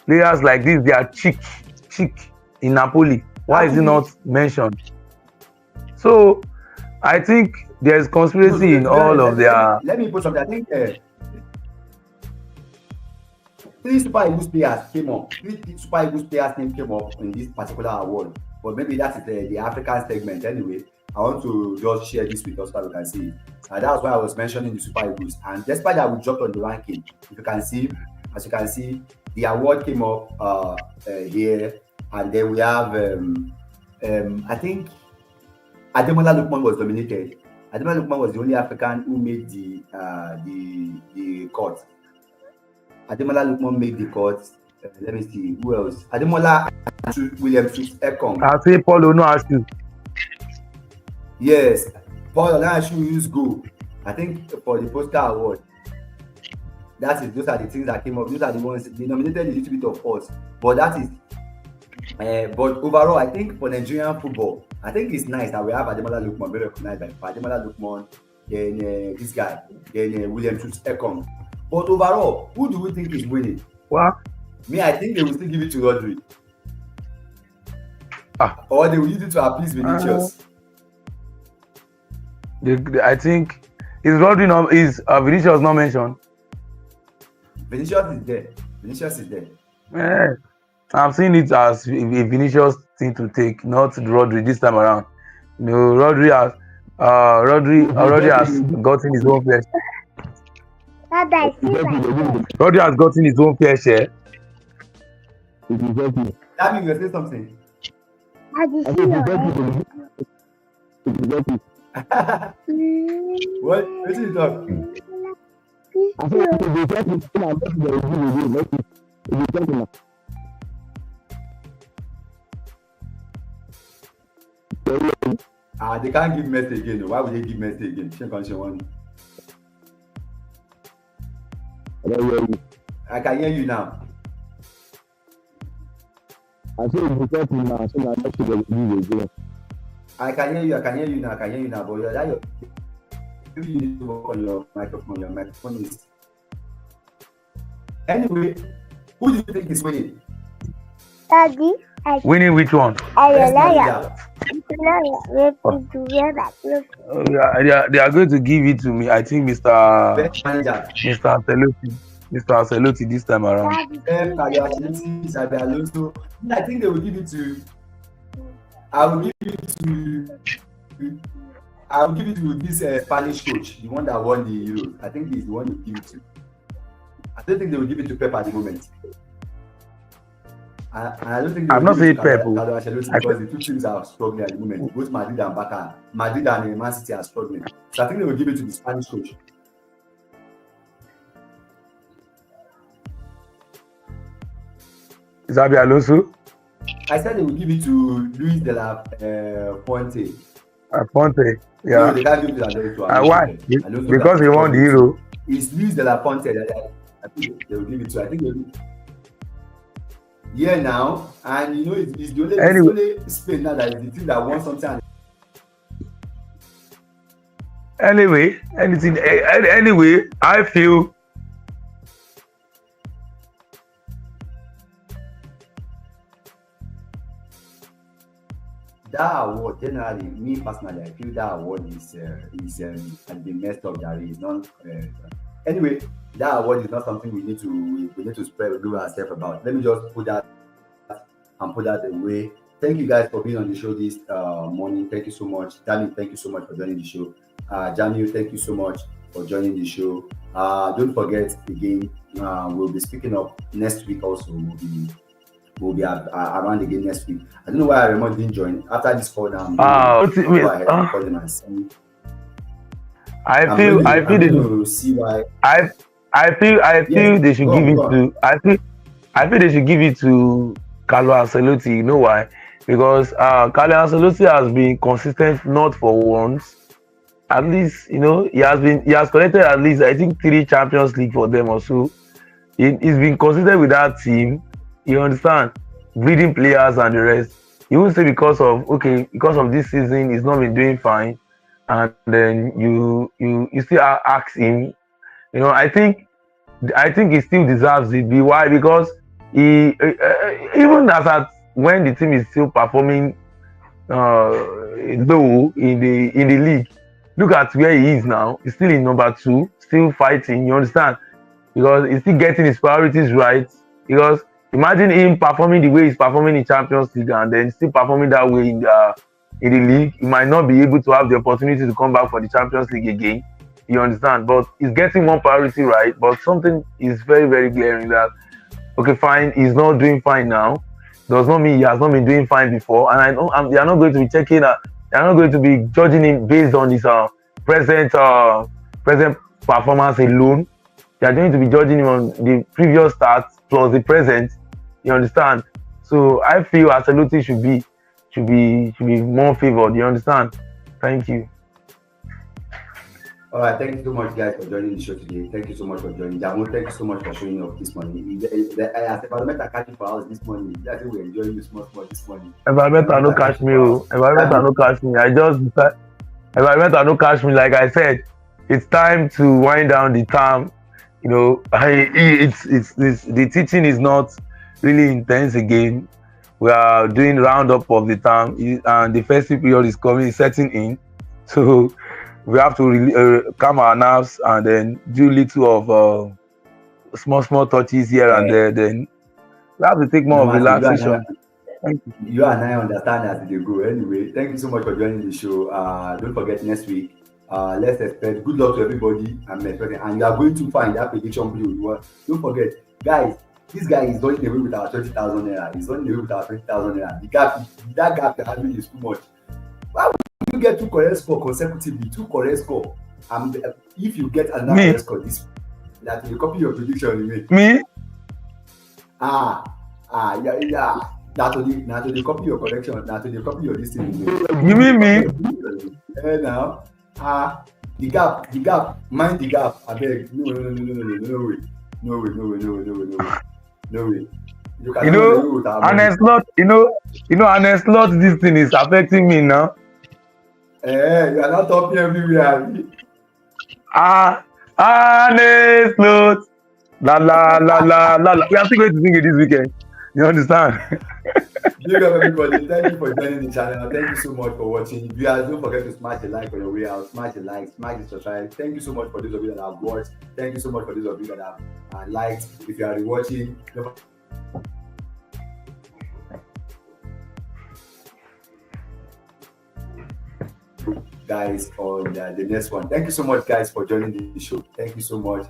[SPEAKER 2] Players like this, they are cheek in Napoli. Why is he not mentioned? So I think there's conspiracy in all of their.
[SPEAKER 1] Let me put something. I think 3 Super Eagles players came up. 3 Super Eagles players name came up in this particular award. But maybe that is the African segment. Anyway, I want to just share this with us so we can see it. And that's why I was mentioning the Super Eagles. And despite that, we dropped on the ranking. If you can see, as you can see, the award came up here, and then we have I think Ademola Lookman was nominated. Ademola Lookman was the only African who made the cut. Ademola Lookman made the cut. Let me see who else. Ademola William Ekong.
[SPEAKER 2] I say Paul Onuachu.
[SPEAKER 1] Yes, Paul Onuachu used go. I think for the Poster Award. Those are the things that came up. Those are the ones they nominated a little bit of us, but that is. But overall, I think for Nigerian football, I think it's nice that we have Ademola Lookman very recognized by Ademola Lookman, then this guy, then William Ekong. But overall, who do we think is winning?
[SPEAKER 2] What?
[SPEAKER 1] Me, I think they will still give it to Rodri. Or they will use it to appease Vinicius.
[SPEAKER 2] I think is Rodri not Vinicius not mentioned?
[SPEAKER 1] Vinicius is there. Vinicius is there.
[SPEAKER 2] Yeah. I'm seeing it as a Vinicius thing to take, not Rodri this time around. You know, Rodri has gotten his own fair share. Rodri has gotten his own fair share.
[SPEAKER 1] That means you say something. What? What you talk? They can't give Messi again. Why would they give Messi again? I can hear you now.
[SPEAKER 3] I say now, so now let's see the again.
[SPEAKER 1] I can hear you now. But maybe you need to work on your microphone. Your microphone is. Anyway, who do you think is winning?
[SPEAKER 4] Daddy.
[SPEAKER 2] Winning which one?
[SPEAKER 4] They are
[SPEAKER 2] going to give it to me. I think Mr. Ancelotti this time around.
[SPEAKER 1] I think they will give it to. I will give it to this Spanish coach, the one that won the Euro. I think he's the one to give it to. I don't think they will give it to Pep at the moment. I don't think
[SPEAKER 2] I'm not saying Pep
[SPEAKER 1] because the two teams are struggling at the moment. Both Madrid and Barca, Madrid and Man City are struggling. So I think they will give it to the Spanish coach.
[SPEAKER 2] Xabi Alonso?
[SPEAKER 1] I said they will give it to Luis de la Fuente.
[SPEAKER 2] Fuente, yeah.
[SPEAKER 1] No, they can't give it to Alonso.
[SPEAKER 2] Why? Because he won the Euro.
[SPEAKER 1] It's Luis de la Fuente that I think they will give it to. I think they will. Yeah, now, and you know, it's the only Spain now that is the team that won something.
[SPEAKER 2] Anyway, I feel
[SPEAKER 1] that award generally, me personally, I feel that award is the messed up that is not Anyway, that award is not something we need to spread do ourselves about. Let me just put that and put that away. Thank you guys for being on the show this morning. Thank you so much. Daniel, thank you so much for joining the show. Daniel, thank you so much for joining the show. Don't forget again, we'll be speaking up next week also. We'll be around again next week. I don't know why Raymond didn't join. After this call now, I'm going to go ahead and call him and see.
[SPEAKER 2] I feel
[SPEAKER 1] to see why.
[SPEAKER 2] I feel
[SPEAKER 1] Yes,
[SPEAKER 2] they should
[SPEAKER 1] go
[SPEAKER 2] give
[SPEAKER 1] on,
[SPEAKER 2] it
[SPEAKER 1] go on.
[SPEAKER 2] to I feel they should give it to Carlo Ancelotti. You know why? Because Carlo Ancelotti has been consistent not for once. At least, he has collected at least, I think, 3 Champions League for them or so. He's been consistent with that team. You understand? Breeding players and the rest. You will say because of this season he's not been doing fine, and then you still ask him. I think he still deserves it. Why? Because he even as at when the team is still performing low in the league. Look at where he is now. He's still in number 2, still fighting. You understand? Because he's still getting his priorities right. Because imagine him performing the way he's performing in Champions League and then still performing that way in the league. He might not be able to have the opportunity to come back for the Champions League again. You understand? But he's getting one priority right. But something is very, very glaring that okay, fine, he's not doing fine now. Does not mean he has not been doing fine before. And they are not going to be checking. They are not going to be judging him based on his present performance alone. They are going to be judging him on the previous stats plus the present. You understand? So I feel Ancelotti should be more favored. You understand? Thank you.
[SPEAKER 1] All right, thank you so much, guys, for joining the show today. Thank you so much for joining. Jamu, thank you so much for showing up this morning. As environmental catching for us this morning, I think we're enjoying you small this morning.
[SPEAKER 2] Environmental no catch me. Environmental no catch me. Environmental no catch me. Like I said, it's time to wind down the term. The teaching is not really intense again. We are doing roundup of the term, and the festive period is setting in. So we have to calm our nerves and then do little of small touches here and there. Then we have to take more of relaxation.
[SPEAKER 1] You and I understand as they go. Anyway, thank you so much for joining the show. Don't forget next week. Let's expect good luck to everybody. And you are going to find that prediction video. Don't forget, guys. This guy is running away with our 20,000 naira. He's running away with our 20,000 naira. That gap you're having is too much. Why would you get 2 correct score consecutively? 2 correct score. And if you get another correct score, this that will copy your prediction.
[SPEAKER 2] Me?
[SPEAKER 1] Yeah. That will copy your correction. That will copy your listing.
[SPEAKER 2] You mean me?
[SPEAKER 1] Now, the gap. Mind the gap. I beg. No way.
[SPEAKER 2] Honest lot, this thing is affecting me now.
[SPEAKER 1] You are not talking everywhere.
[SPEAKER 2] Honest lot. La. We are still going to sing it this weekend. You understand?
[SPEAKER 1] Big up everybody. Thank you for joining the channel. Thank you so much for watching. Viewers, don't forget to smash the like on your way out. Smash the like, smash the subscribe. Thank you so much for those of you that have watched. Thank you so much for those of you that have liked. If you are rewatching, guys, on the next one. Thank you so much, guys, for joining the show. Thank you so much.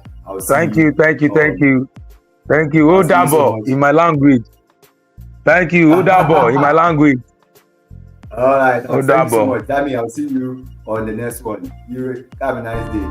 [SPEAKER 2] Thank you. Odabo in my language. Thank you, Odabo in my language.
[SPEAKER 1] All right. Thank you so much. Dami, I'll see you on the next one. You have a nice day.